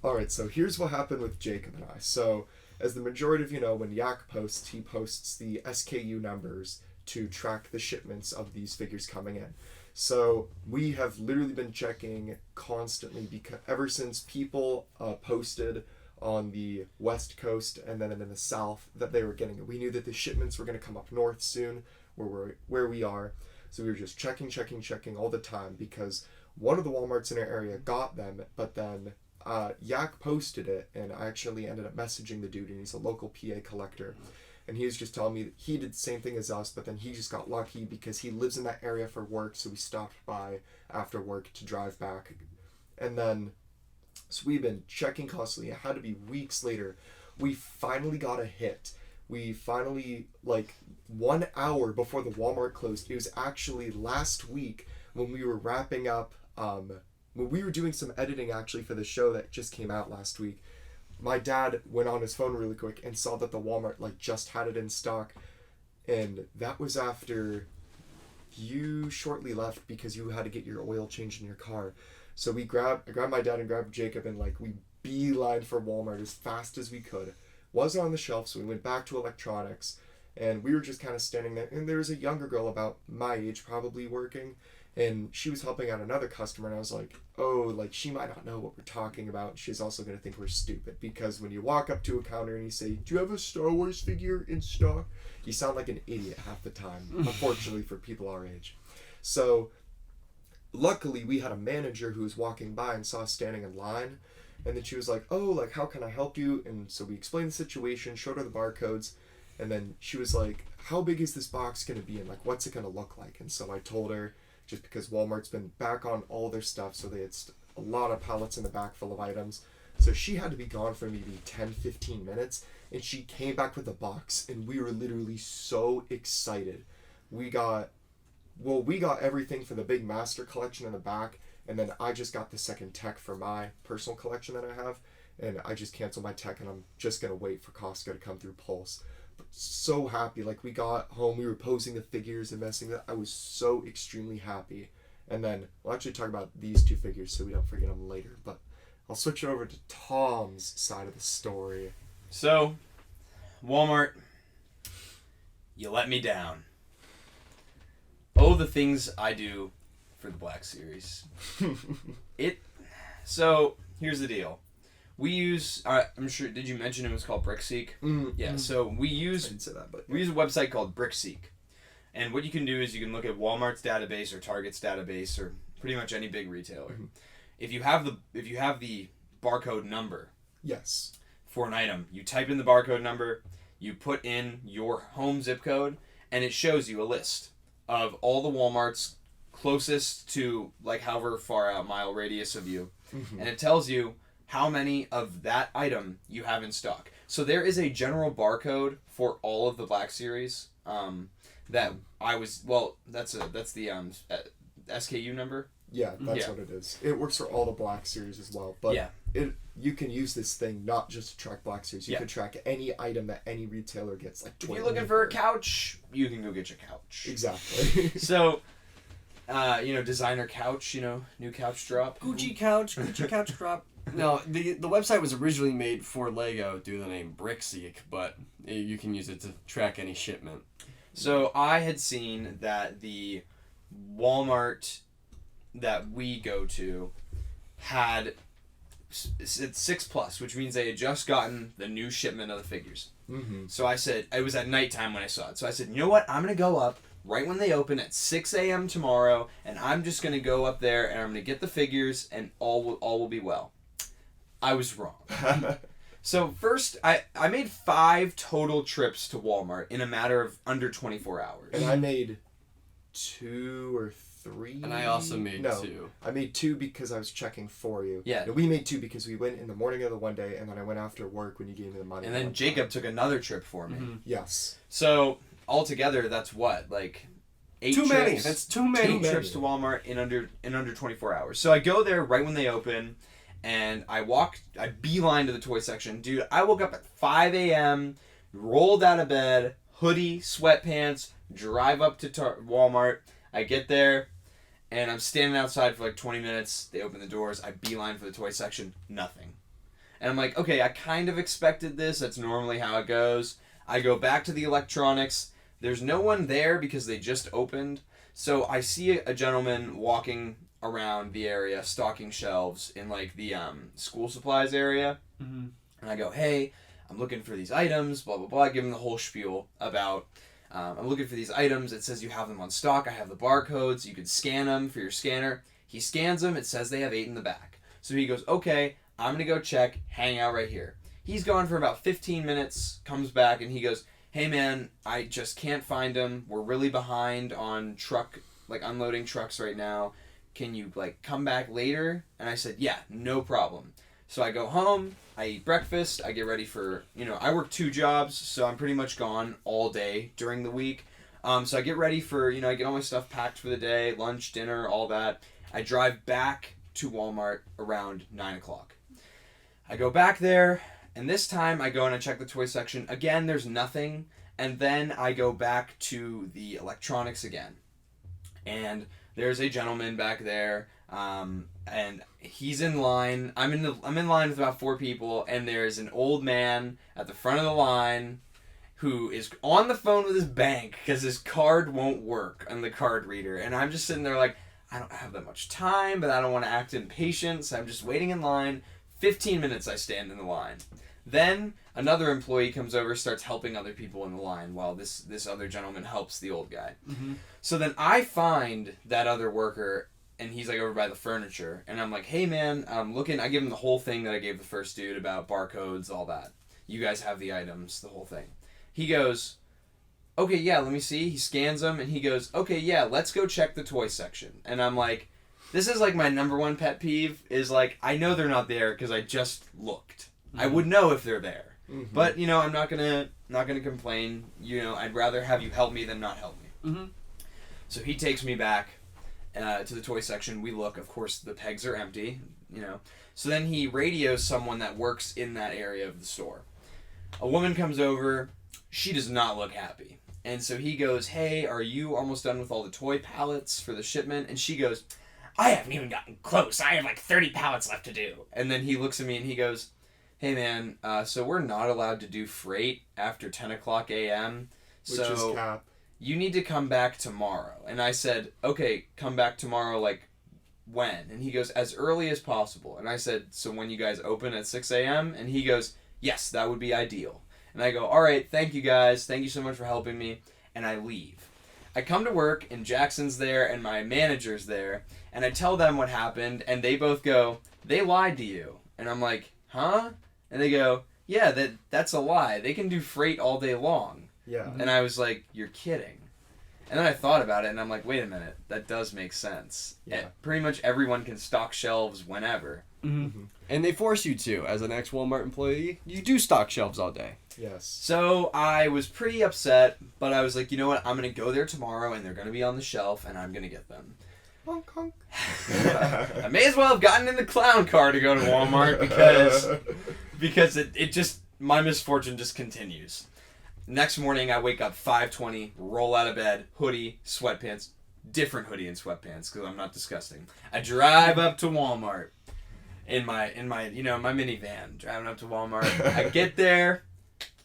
Alright, so here's what happened with Jacob and I. So, as the majority of you know, when Yak posts, he posts the SKU numbers to track the shipments of these figures coming in. So, we have literally been checking constantly because ever since people posted on the West Coast and then in the South that they were getting it. We knew that the shipments were going to come up north soon, where we are. So we were just checking all the time because one of the Walmarts in our area got them, but then Yak posted it, and I actually ended up messaging the dude, and he's a local PA collector. And he was just telling me that he did the same thing as us, but then he just got lucky because he lives in that area for work, so we stopped by after work to drive back. And then, so we've been checking constantly. It had to be weeks later. We finally got a hit. We finally, like, 1 hour before the Walmart closed, it was actually last week when we were wrapping up, when we were doing some editing actually for the show that just came out last week. My dad went on his phone really quick and saw that the Walmart like just had it in stock, and that was after you shortly left because you had to get your oil changed in your car. So I grabbed my dad and grabbed Jacob, and like we beelined for Walmart as fast as we could. Wasn't on the shelf, so we went back to electronics, and we were just kind of standing there. And there was a younger girl about my age probably working, and she was helping out another customer, and I was like, oh, like she might not know what we're talking about. She's also going to think we're stupid, because when you walk up to a counter and you say, do you have a Star Wars figure in stock? You sound like an idiot half the time, unfortunately for people our age. So luckily we had a manager who was walking by and saw us standing in line, and then she was like, oh, like how can I help you? And so we explained the situation, showed her the barcodes, and then she was like, how big is this box going to be and like what's it going to look like? And so I told her, just because Walmart's been back on all their stuff, so they had a lot of pallets in the back full of items. So she had to be gone for maybe 10-15 minutes, and she came back with the box, and we were literally so excited. We got everything for the big master collection in the back, and then I just got the second tech for my personal collection that I have, and I just canceled my tech, and I'm just going to wait for Costco to come through Pulse. But so happy. Like, we got home, we were posing the figures and messing with it. I was so extremely happy. And then we'll actually talk about these two figures so we don't forget them later, but I'll switch over to Tom's side of the story. So, Walmart, you let me down. Oh, the things I do for the Black Series. So, here's the deal. We use, I'm sure, did you mention it was called BrickSeek? Yeah, so we use, I didn't say that, but we use a website called BrickSeek. And what you can do is you can look at Walmart's database or Target's database or pretty much any big retailer. Mm-hmm. If you have the barcode number yes. for an item, you type in the barcode number, you put in your home zip code, and it shows you a list of all the Walmarts closest to like however far out mile radius of you. Mm-hmm. And it tells you how many of that item you have in stock. So there is a general barcode for all of the Black Series. That I was that's the SKU number. Yeah, that's Yeah. what it is. It works for all the Black Series as well, but Yeah. you can use this thing not just to track Black Series. You Yeah. can track any item that any retailer gets. Like If you're looking for a couch, you can go get your couch. Exactly. So, designer couch, new couch drop. Gucci couch drop. No, the website was originally made for Lego due to the name BrickSeek, but you can use it to track any shipment. So I had seen that the Walmart that we go to had it's 6+, which means they had just gotten the new shipment of the figures. Mm-hmm. So I said, it was at nighttime when I saw it. So I said, you know what? I'm going to go up right when they open at 6 a.m. tomorrow, and I'm just going to go up there and I'm going to get the figures and all will be well. I was wrong. So first, I made 5 total trips to Walmart in a matter of under 24 hours. And I made 2 or 3. And I also made 2. I made 2 because I was checking for you. Yeah. And we made 2 because we went in the morning of the one day, and then I went after work when you gave me the money. And then Jacob took another trip for me. Mm-hmm. Yes. So altogether, that's what, like 8 Too trips? many. That's too many. 8 trips to Walmart in under 24 hours. So I go there right when they open, and I beeline to the toy section. Dude, I woke up at 5 a.m., rolled out of bed, hoodie, sweatpants, drive up to Walmart. I get there, and I'm standing outside for like 20 minutes. They open the doors. I beeline for the toy section. Nothing. And I'm like, okay, I kind of expected this. That's normally how it goes. I go back to the electronics. There's no one there because they just opened. So I see a gentleman walking around the area, stocking shelves in like the school supplies area. Mm-hmm. And I go, hey, I'm looking for these items, blah, blah, blah. I give him the whole spiel about, I'm looking for these items. It says you have them on stock. I have the barcodes. You can scan them for your scanner. He scans them. It says they have 8 in the back. So he goes, okay, I'm going to go check, hang out right here. He's gone for about 15 minutes, comes back, and he goes, hey, man, I just can't find them. We're really behind on unloading trucks right now. Can you, come back later? And I said, yeah, no problem. So I go home, I eat breakfast, I get ready for, I work 2 jobs, so I'm pretty much gone all day during the week. So I get ready for, I get all my stuff packed for the day, lunch, dinner, all that. I drive back to Walmart around 9 o'clock. I go back there, and this time I go and I check the toy section. Again, there's nothing. And then I go back to the electronics again. And there's a gentleman back there, and he's in line. I'm in line with about 4 people, and there's an old man at the front of the line who is on the phone with his bank because his card won't work on the card reader. And I'm just sitting there like, I don't have that much time, but I don't want to act impatient, so I'm just waiting in line. 15 minutes I stand in the line. Then another employee comes over, starts helping other people in the line while this other gentleman helps the old guy. Mm-hmm. So then I find that other worker, and he's over by the furniture, and I'm like, hey man, I'm looking. I give him the whole thing that I gave the first dude about barcodes, all that. You guys have the items, the whole thing. He goes, okay, yeah, let me see. He scans them and he goes, okay, yeah, let's go check the toy section. And I'm like, this is like my number one pet peeve is like, I know they're not there because I just looked. I would know if they're there. But, you know, I'm not gonna complain. You know, I'd rather have you help me than not help me. So he takes me back to the toy section. We look, of course, the pegs are empty, you know. So then he radios someone that works in that area of the store. A woman comes over. She does not look happy. And so he goes, hey, are you almost done with all the toy pallets for the shipment? And she goes, I haven't even gotten close. I have like 30 pallets left to do. And then he looks at me and he goes, hey man, so we're not allowed to do freight after 10 o'clock a.m. Which So is cap. you need to come back tomorrow. And I said, okay, come back tomorrow, like, when? And he goes, as early as possible. And I said, so when you guys open at 6 a.m.? And he goes, yes, that would be ideal. And I go, all right, thank you guys. Thank you so much for helping me. And I leave. I come to work, and Jackson's there, and my manager's there. And I tell them what happened, and they both go, they lied to you. And I'm like, huh? And they go, yeah, that's a lie. They can do freight all day long. Yeah. And I was like, you're kidding. And then I thought about it, and I'm like, wait a minute, that does make sense. Yeah. Pretty much everyone can stock shelves whenever. And they force you to. As an ex-Walmart employee, you do stock shelves all day. Yes. So I was pretty upset, but I was like, you know what, I'm going to go there tomorrow, and they're going to be on the shelf, and I'm going to get them. Honk, honk. I may as well have gotten in the clown car to go to Walmart because it just, my misfortune just continues. Next morning, I wake up 5:20, roll out of bed, hoodie, sweatpants, different hoodie and sweatpants because I'm not disgusting. I drive up to Walmart in my you know, my minivan, driving up to Walmart. I get there,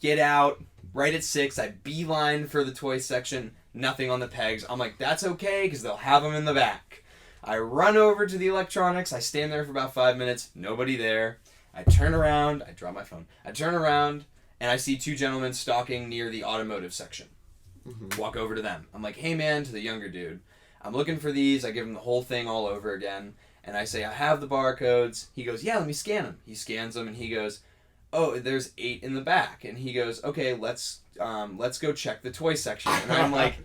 get out, right at 6. I beeline for the toy section, nothing on the pegs. I'm like, that's okay because they'll have them in the back. I run over to the electronics. I stand there for about 5 minutes, nobody there. I turn around, I drop my phone. I turn around, and I see 2 gentlemen stalking near the automotive section. Walk over to them. I'm like, hey man, to the younger dude, I'm looking for these. I give him the whole thing all over again. And I say, I have the barcodes. He goes, yeah, let me scan them. He scans them, and he goes, oh, there's 8 in the back. And he goes, okay, let's go check the toy section. And I'm like,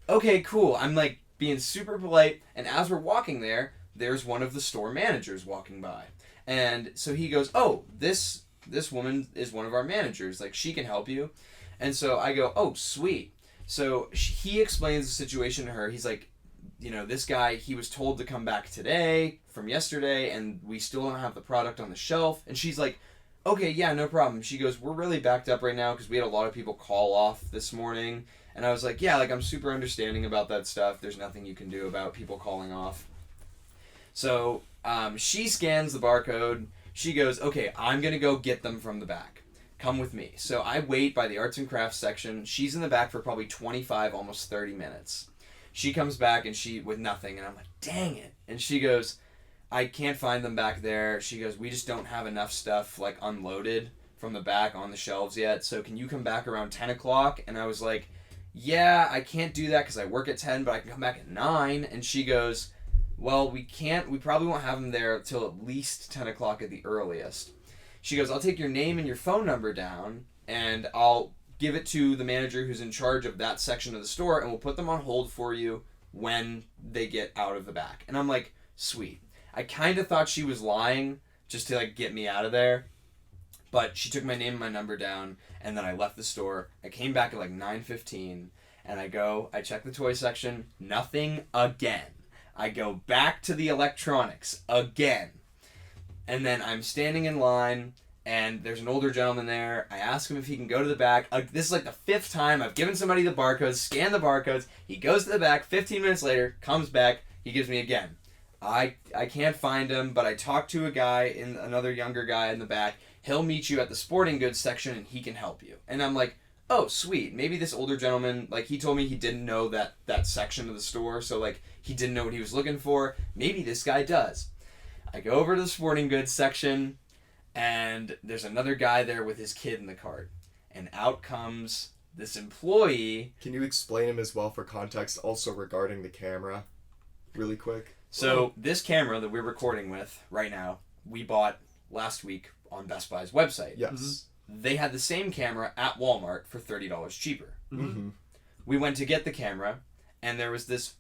okay, cool. I'm like being super polite. And as we're walking there, there's one of the store managers walking by. And so he goes, oh, this woman is one of our managers. Like, she can help you. And so I go, oh, sweet. So he explains the situation to her. He's like, you know, this guy, he was told to come back today from yesterday, and we still don't have the product on the shelf. And she's like, okay, yeah, no problem. She goes, we're really backed up right now because we had a lot of people call off this morning. And I was like, yeah, like, I'm super understanding about that stuff. There's nothing you can do about people calling off. So she scans the barcode. She goes, okay, I'm going to go get them from the back. Come with me. So I wait by the arts and crafts section. She's in the back for probably 25, almost 30 minutes. She comes back and with nothing. And I'm like, dang it. And she goes, I can't find them back there. She goes, we just don't have enough stuff like unloaded from the back on the shelves yet. So can you come back around 10 o'clock? And I was like, yeah, I can't do that because I work at 10, but I can come back at 9. And she goes, well, we probably won't have them there till at least 10 o'clock at the earliest. She goes, I'll take your name and your phone number down, and I'll give it to the manager who's in charge of that section of the store, and we'll put them on hold for you when they get out of the back. And I'm like, sweet. I kind of thought she was lying just to like get me out of there, but she took my name and my number down, and then I left the store. I came back at like 9:15, and I check the toy section, nothing again. I go back to the electronics again. And then I'm standing in line, and there's an older gentleman there. I ask him if he can go to the back. This is like the 5th time I've given somebody the barcodes, scanned the barcodes. He goes to the back. 15 minutes later, comes back. He gives me again. I can't find him, but I talked to a guy, another younger guy in the back. He'll meet you at the sporting goods section, and he can help you. And I'm like, oh, sweet. Maybe this older gentleman, like, he told me he didn't know that section of the store, so, like, he didn't know what he was looking for. Maybe this guy does. I go over to the sporting goods section, and there's another guy there with his kid in the cart. And out comes this employee. Can you explain him as well for context, also regarding the camera, really quick? So this camera that we're recording with right now, we bought last week on Best Buy's website. Yes. They had the same camera at Walmart for $30 cheaper. we went to get the camera, and there was this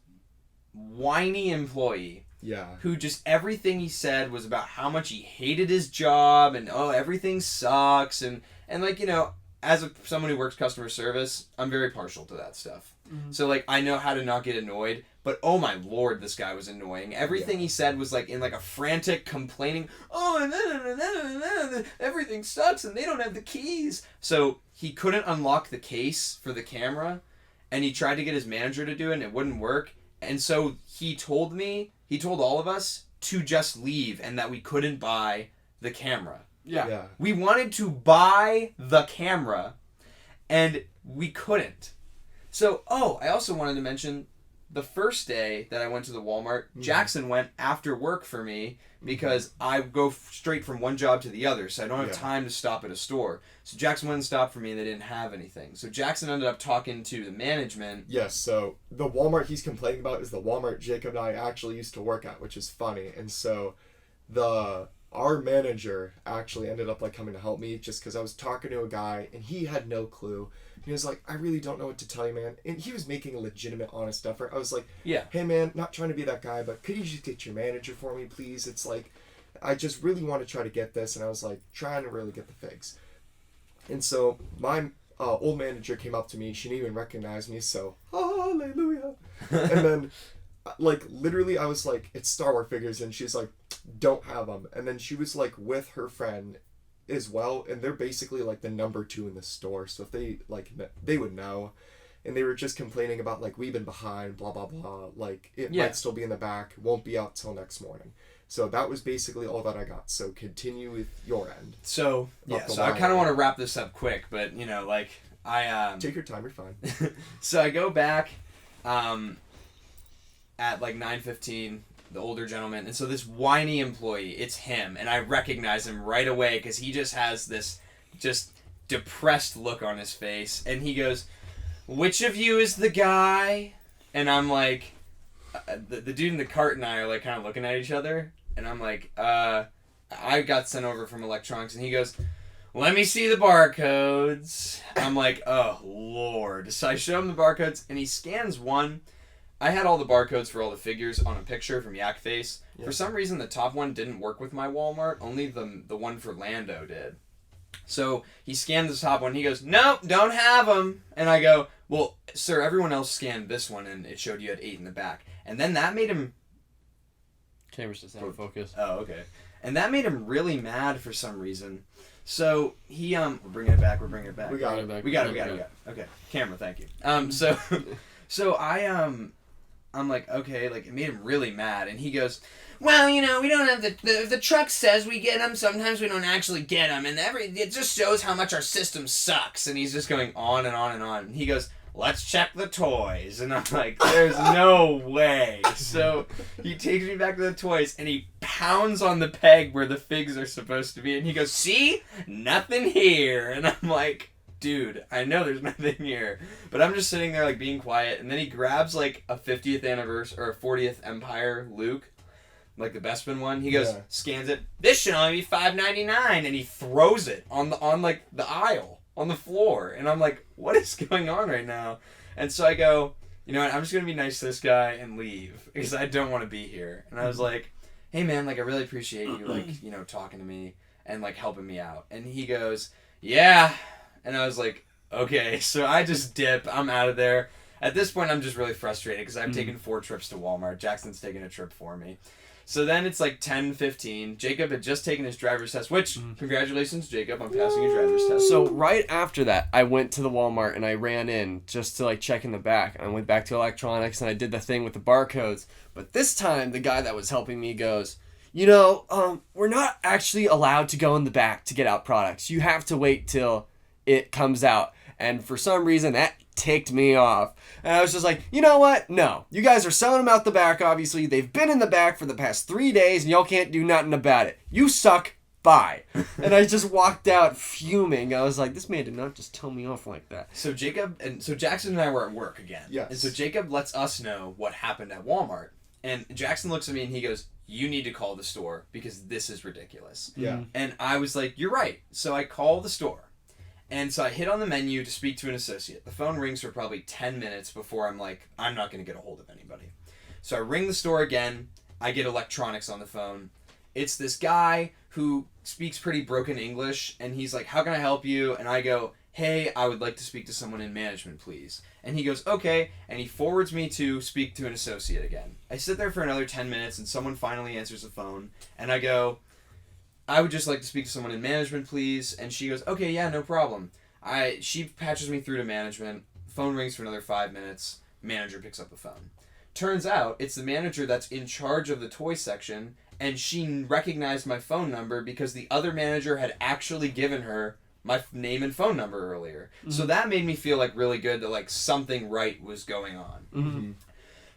whiny employee Yeah. who just everything he said was about how much he hated his job and everything sucks and like, you know, as someone who works customer service, I'm very partial to that stuff. Mhm. So like I know how to not get annoyed, but oh my lord, this guy was annoying. Everything he said was like in like a frantic complaining, everything sucks and they don't have the keys. So he couldn't unlock the case for the camera, and he tried to get his manager to do it and it wouldn't work. And so he told all of us to just leave and that we couldn't buy the camera. Yeah. We wanted to buy the camera and we couldn't. So, I also wanted to mention the first day that I went to the Walmart, Jackson went after work for me because I go straight from one job to the other, so I don't have time to stop at a store. So Jackson went and stopped for me and they didn't have anything. So Jackson ended up talking to the management. Yes, so the Walmart he's complaining about is the Walmart Jacob and I actually used to work at, which is funny. And so our manager actually ended up like coming to help me just because I was talking to a guy and he had no clue. He was like, I really don't know what to tell you, man. And he was making a legitimate, honest effort. I was like, Yeah. Hey, man, not trying to be that guy, but could you just get your manager for me, please? It's like, I just really want to try to get this. And I was like, trying to really get the figs. And so my old manager came up to me. She didn't even recognize me, so hallelujah. And then, like, literally, I was like, it's Star Wars figures. And she's like, don't have them. And then she was like with her friend as well, and they're basically like the number 2 in the store, so if they like they would know. And they were just complaining about like, we've been behind, blah blah blah, like it might still be in the back, won't be out till next morning. So that was basically all that I got. So continue with your end. So I kind of want to wrap this up quick, but you know, like I take your time, you're fine. So I go back at like 9:15, the older gentleman, and so this whiny employee, it's him, and I recognize him right away because he just has this just depressed look on his face, and he goes, which of you is the guy? And I'm like, the dude in the cart and I are like kind of looking at each other, and I'm like, I got sent over from electronics, and he goes, let me see the barcodes. I'm like, oh lord. So I show him the barcodes, and he scans one. I had all the barcodes for all the figures on a picture from Yak Face. Yeah. For some reason, the top one didn't work with my Walmart. Only the one for Lando did. So he scanned the top one. He goes, nope, don't have them. And I go, well, sir, everyone else scanned this one, and it showed you had 8 in the back. And then that made him... Camera's just out of focus. Oh, okay. And that made him really mad for some reason. So he... We're bringing it back. We got it. We got it. Okay. Camera, thank you. So I'm like, okay, like, it made him really mad, and he goes, well, you know, we don't have the truck says we get them, sometimes we don't actually get them, and it just shows how much our system sucks, and he's just going on and on and on, and he goes, let's check the toys, and I'm like, there's no way. So he takes me back to the toys, and he pounds on the peg where the figs are supposed to be, and he goes, see? Nothing here, and I'm like, dude, I know there's nothing here. But I'm just sitting there, like, being quiet. And then he grabs, like, a 50th anniversary or a 40th Empire Luke, like the Bespin one. He goes, scans it. This should only be $5.99. And he throws it on like, the aisle, on the floor. And I'm like, what is going on right now? And so I go, you know what, I'm just going to be nice to this guy and leave. Because I don't want to be here. And I was like, hey, man, like, I really appreciate you, like, you know, talking to me and, like, helping me out. And he goes, yeah. And I was like, okay, so I just dip. I'm out of there. At this point, I'm just really frustrated because I've taken 4 trips to Walmart. Jackson's taken a trip for me. So then it's like 10:15. Jacob had just taken his driver's test, which, congratulations, Jacob, on passing your driver's test. So right after that, I went to the Walmart and I ran in just to like check in the back. I went back to electronics and I did the thing with the barcodes. But this time, the guy that was helping me goes, you know, we're not actually allowed to go in the back to get out products. You have to wait till it comes out. And for some reason that ticked me off, and I was just like, you know what, no, you guys are selling them out the back. Obviously they've been in the back for the past 3 days and y'all can't do nothing about it. You suck, bye. And I just walked out fuming. I was like, this man did not just tell me off like that. So Jackson and I were at work again. Yes. And so Jacob lets us know what happened at Walmart, and Jackson looks at me and he goes, you need to call the store because this is ridiculous. Yeah. And I was like, you're right. So I call the store. And so I hit on the menu to speak to an associate. The phone rings for probably 10 minutes before I'm like, I'm not going to get a hold of anybody. So I ring the store again. I get electronics on the phone. It's this guy who speaks pretty broken English, and he's like, how can I help you? And I go, hey, I would like to speak to someone in management, please. And he goes, okay, and he forwards me to speak to an associate again. I sit there for another 10 minutes, and someone finally answers the phone, and I go, I would just like to speak to someone in management, please. And she goes, okay, yeah, no problem. She patches me through to management. Phone rings for another 5 minutes. Manager picks up the phone. Turns out it's the manager that's in charge of the toy section, and she recognized my phone number because the other manager had actually given her my name and phone number earlier. Mm-hmm. So that made me feel like really good that like something right was going on. Mm-hmm.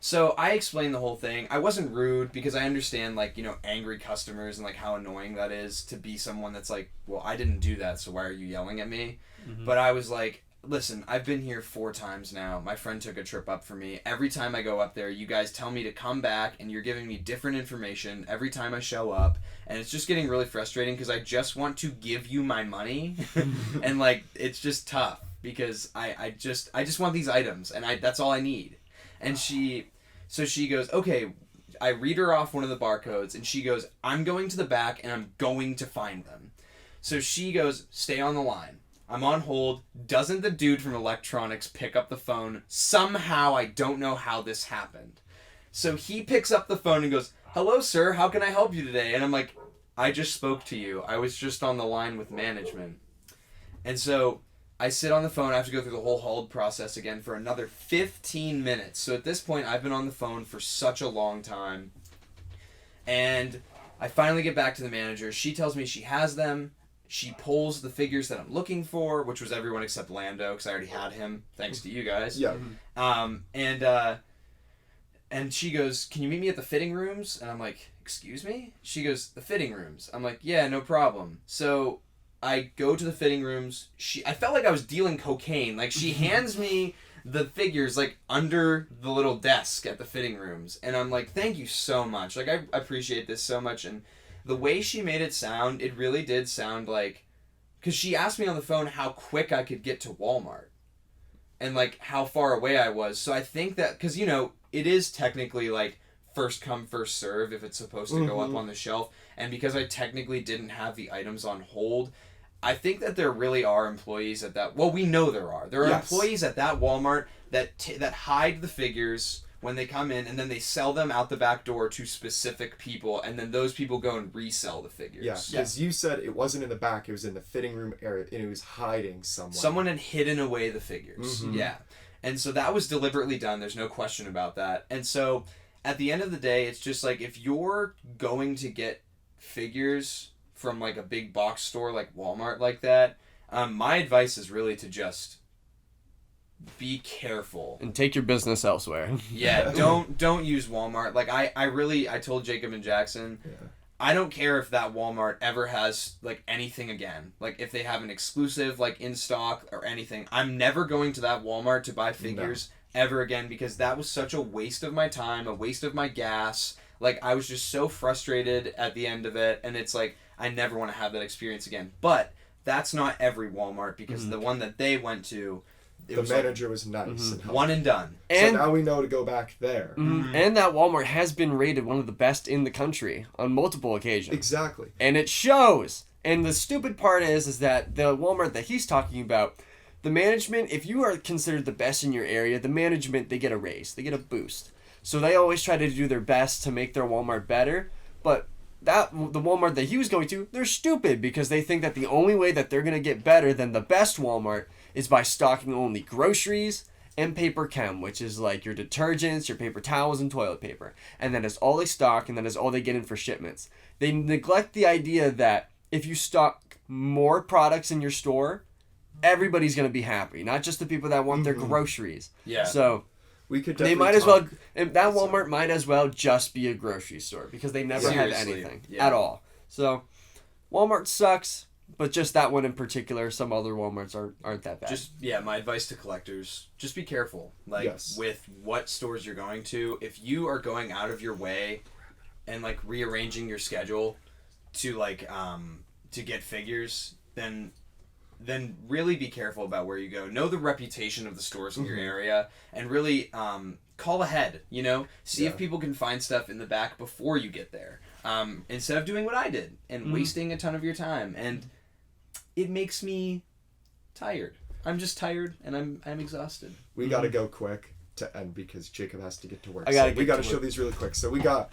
So I explained the whole thing. I wasn't rude because I understand, like, you know, angry customers and, like, how annoying that is to be someone that's like, well, I didn't do that, so why are you yelling at me? Mm-hmm. But I was like, listen, I've been here 4 times now. My friend took a trip up for me. Every time I go up there, you guys tell me to come back, and you're giving me different information every time I show up. And it's just getting really frustrating because I just want to give you my money. And, like, it's just tough because I just want these items, and that's all I need. And So she goes, okay, I read her off one of the barcodes, and she goes, I'm going to the back, and I'm going to find them. So she goes, stay on the line. I'm on hold. Doesn't the dude from electronics pick up the phone? Somehow, I don't know how this happened. So he picks up the phone and goes, hello, sir, how can I help you today? And I'm like, I just spoke to you. I was just on the line with management. And so I sit on the phone. I have to go through the whole hold process again for another 15 minutes. So at this point, I've been on the phone for such a long time. And I finally get back to the manager. She tells me she has them. She pulls the figures that I'm looking for, which was everyone except Lando, because I already had him, thanks to you guys. Yeah. And she goes, can you meet me at the fitting rooms? And I'm like, excuse me? She goes, the fitting rooms. I'm like, yeah, no problem. So I go to the fitting rooms. I felt like I was dealing cocaine. Like, she hands me the figures, like, under the little desk at the fitting rooms. And I'm like, thank you so much. Like, I appreciate this so much. And the way she made it sound, it really did sound like... Because she asked me on the phone how quick I could get to Walmart. And, like, how far away I was. So I think that... Because, you know, it is technically, like, first come, first serve if it's supposed to go up on the shelf. And because I technically didn't have the items on hold... I think that there really are employees at that... Well, we know there are. There are employees at that Walmart that hide the figures when they come in, and then they sell them out the back door to specific people, and then those people go and resell the figures. Yeah, because you said it wasn't in the back, it was in the fitting room area, and it was hiding somewhere. Someone had hidden away the figures. Mm-hmm. Yeah. And so that was deliberately done. There's no question about that. And so at the end of the day, it's just like, if you're going to get figures from like a big box store like Walmart like that, my advice is really to just be careful and take your business elsewhere. Yeah, don't use Walmart. Like I told Jacob and Jackson, I don't care if that Walmart ever has like anything again. Like if they have an exclusive like in stock or anything, I'm never going to that Walmart to buy figures ever again, because that was such a waste of my time, a waste of my gas. Like I was just so frustrated at the end of it, and it's like I never want to have that experience again. But that's not every Walmart, because the one that they went to, the manager was nice and helpful. One and done. And so now we know to go back there. And that Walmart has been rated one of the best in the country on multiple occasions. Exactly. And it shows. And the stupid part is that the Walmart that he's talking about, the management, if you are considered the best in your area, the management, they get a raise. They get a boost. So they always try to do their best to make their Walmart better. But the Walmart that he was going to, they're stupid, because they think that the only way that they're going to get better than the best Walmart is by stocking only groceries and paper chem, which is like your detergents, your paper towels, and toilet paper. And that is all they stock, and that is all they get in for shipments. They neglect the idea that if you stock more products in your store, everybody's going to be happy, not just the people that want their groceries. Yeah. So we could they might as well, that Walmart might as well just be a grocery store, because they never have anything at all. So Walmart sucks, but just that one in particular. Some other Walmarts aren't that bad. Just my advice to collectors: just be careful, like with what stores you're going to. If you are going out of your way and like rearranging your schedule to like to get figures, then then really be careful about where you go. Know the reputation of the stores in your area, and really call ahead. See if people can find stuff in the back before you get there, instead of doing what I did and wasting a ton of your time. And it makes me tired. I'm just tired, and I'm exhausted. We gotta go quick to end because Jacob has to get to work. We gotta show these really quick. So we got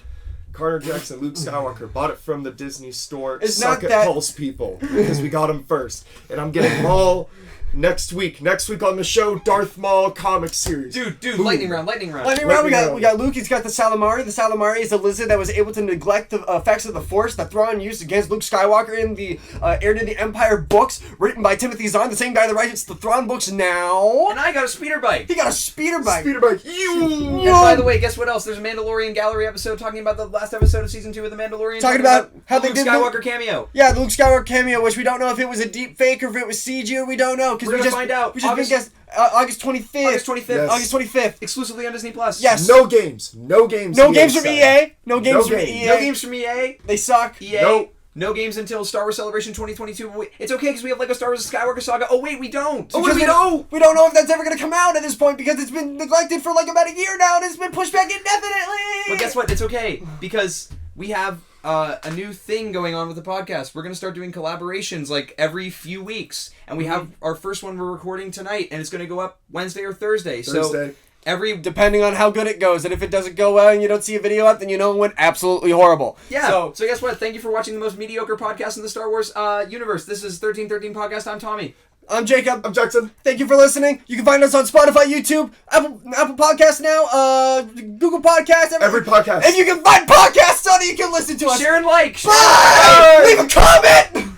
Carter Jackson, Luke Skywalker, bought it from the Disney store. It's Suck not at that- Pulse people because we got them first, and I'm getting them all next week. Next week on the show, Darth Maul comic series. Dude, Boom. lightning round. Lightning round, we got Luke, he's got the Salamari. The Salamari is a lizard that was able to neglect the effects of the Force that Thrawn used against Luke Skywalker in the Heir to the Empire books, written by Timothy Zahn, the same guy that writes the Thrawn books now. And I got a speeder bike. He got a speeder bike. Speeder bike. And by the way, guess what else? There's a Mandalorian Gallery episode talking about the last episode of season 2 of The Mandalorian. Talking about how the they Luke did Skywalker cameo. Yeah, the Luke Skywalker cameo, which we don't know if it was a deep fake or if it was CG, or we don't know. We're gonna find out. We just August 25th. August 25th. Yes. August 25th. Exclusively on Disney Plus. Yes. No games. No games. No EA games from said. EA. No games from games. EA. No games from EA. They suck. EA. Nope. No games until Star Wars Celebration 2022. Wait, it's okay because we have Lego Star Wars Skywalker Saga. Oh wait, we don't. Because we don't know if that's ever going to come out at this point because it's been neglected for like about a year now and it's been pushed back indefinitely. But guess what? It's okay because we have a new thing going on with the podcast. We're going to start doing collaborations like every few weeks. And we have our first one we're recording tonight, and it's going to go up Wednesday or Thursday. So depending on how good it goes, and if it doesn't go well and you don't see a video up, then you know it went absolutely horrible. Yeah. So guess what? Thank you for watching the most mediocre podcast in the Star Wars universe. This is 1313 Podcast. I'm Tommy. I'm Jacob. I'm Jackson. Thank you for listening. You can find us on Spotify, YouTube, Apple Podcasts now, Google Podcasts, Every podcast. If you can find podcasts on it, you can listen to us. Share and like. Bye! Leave a comment!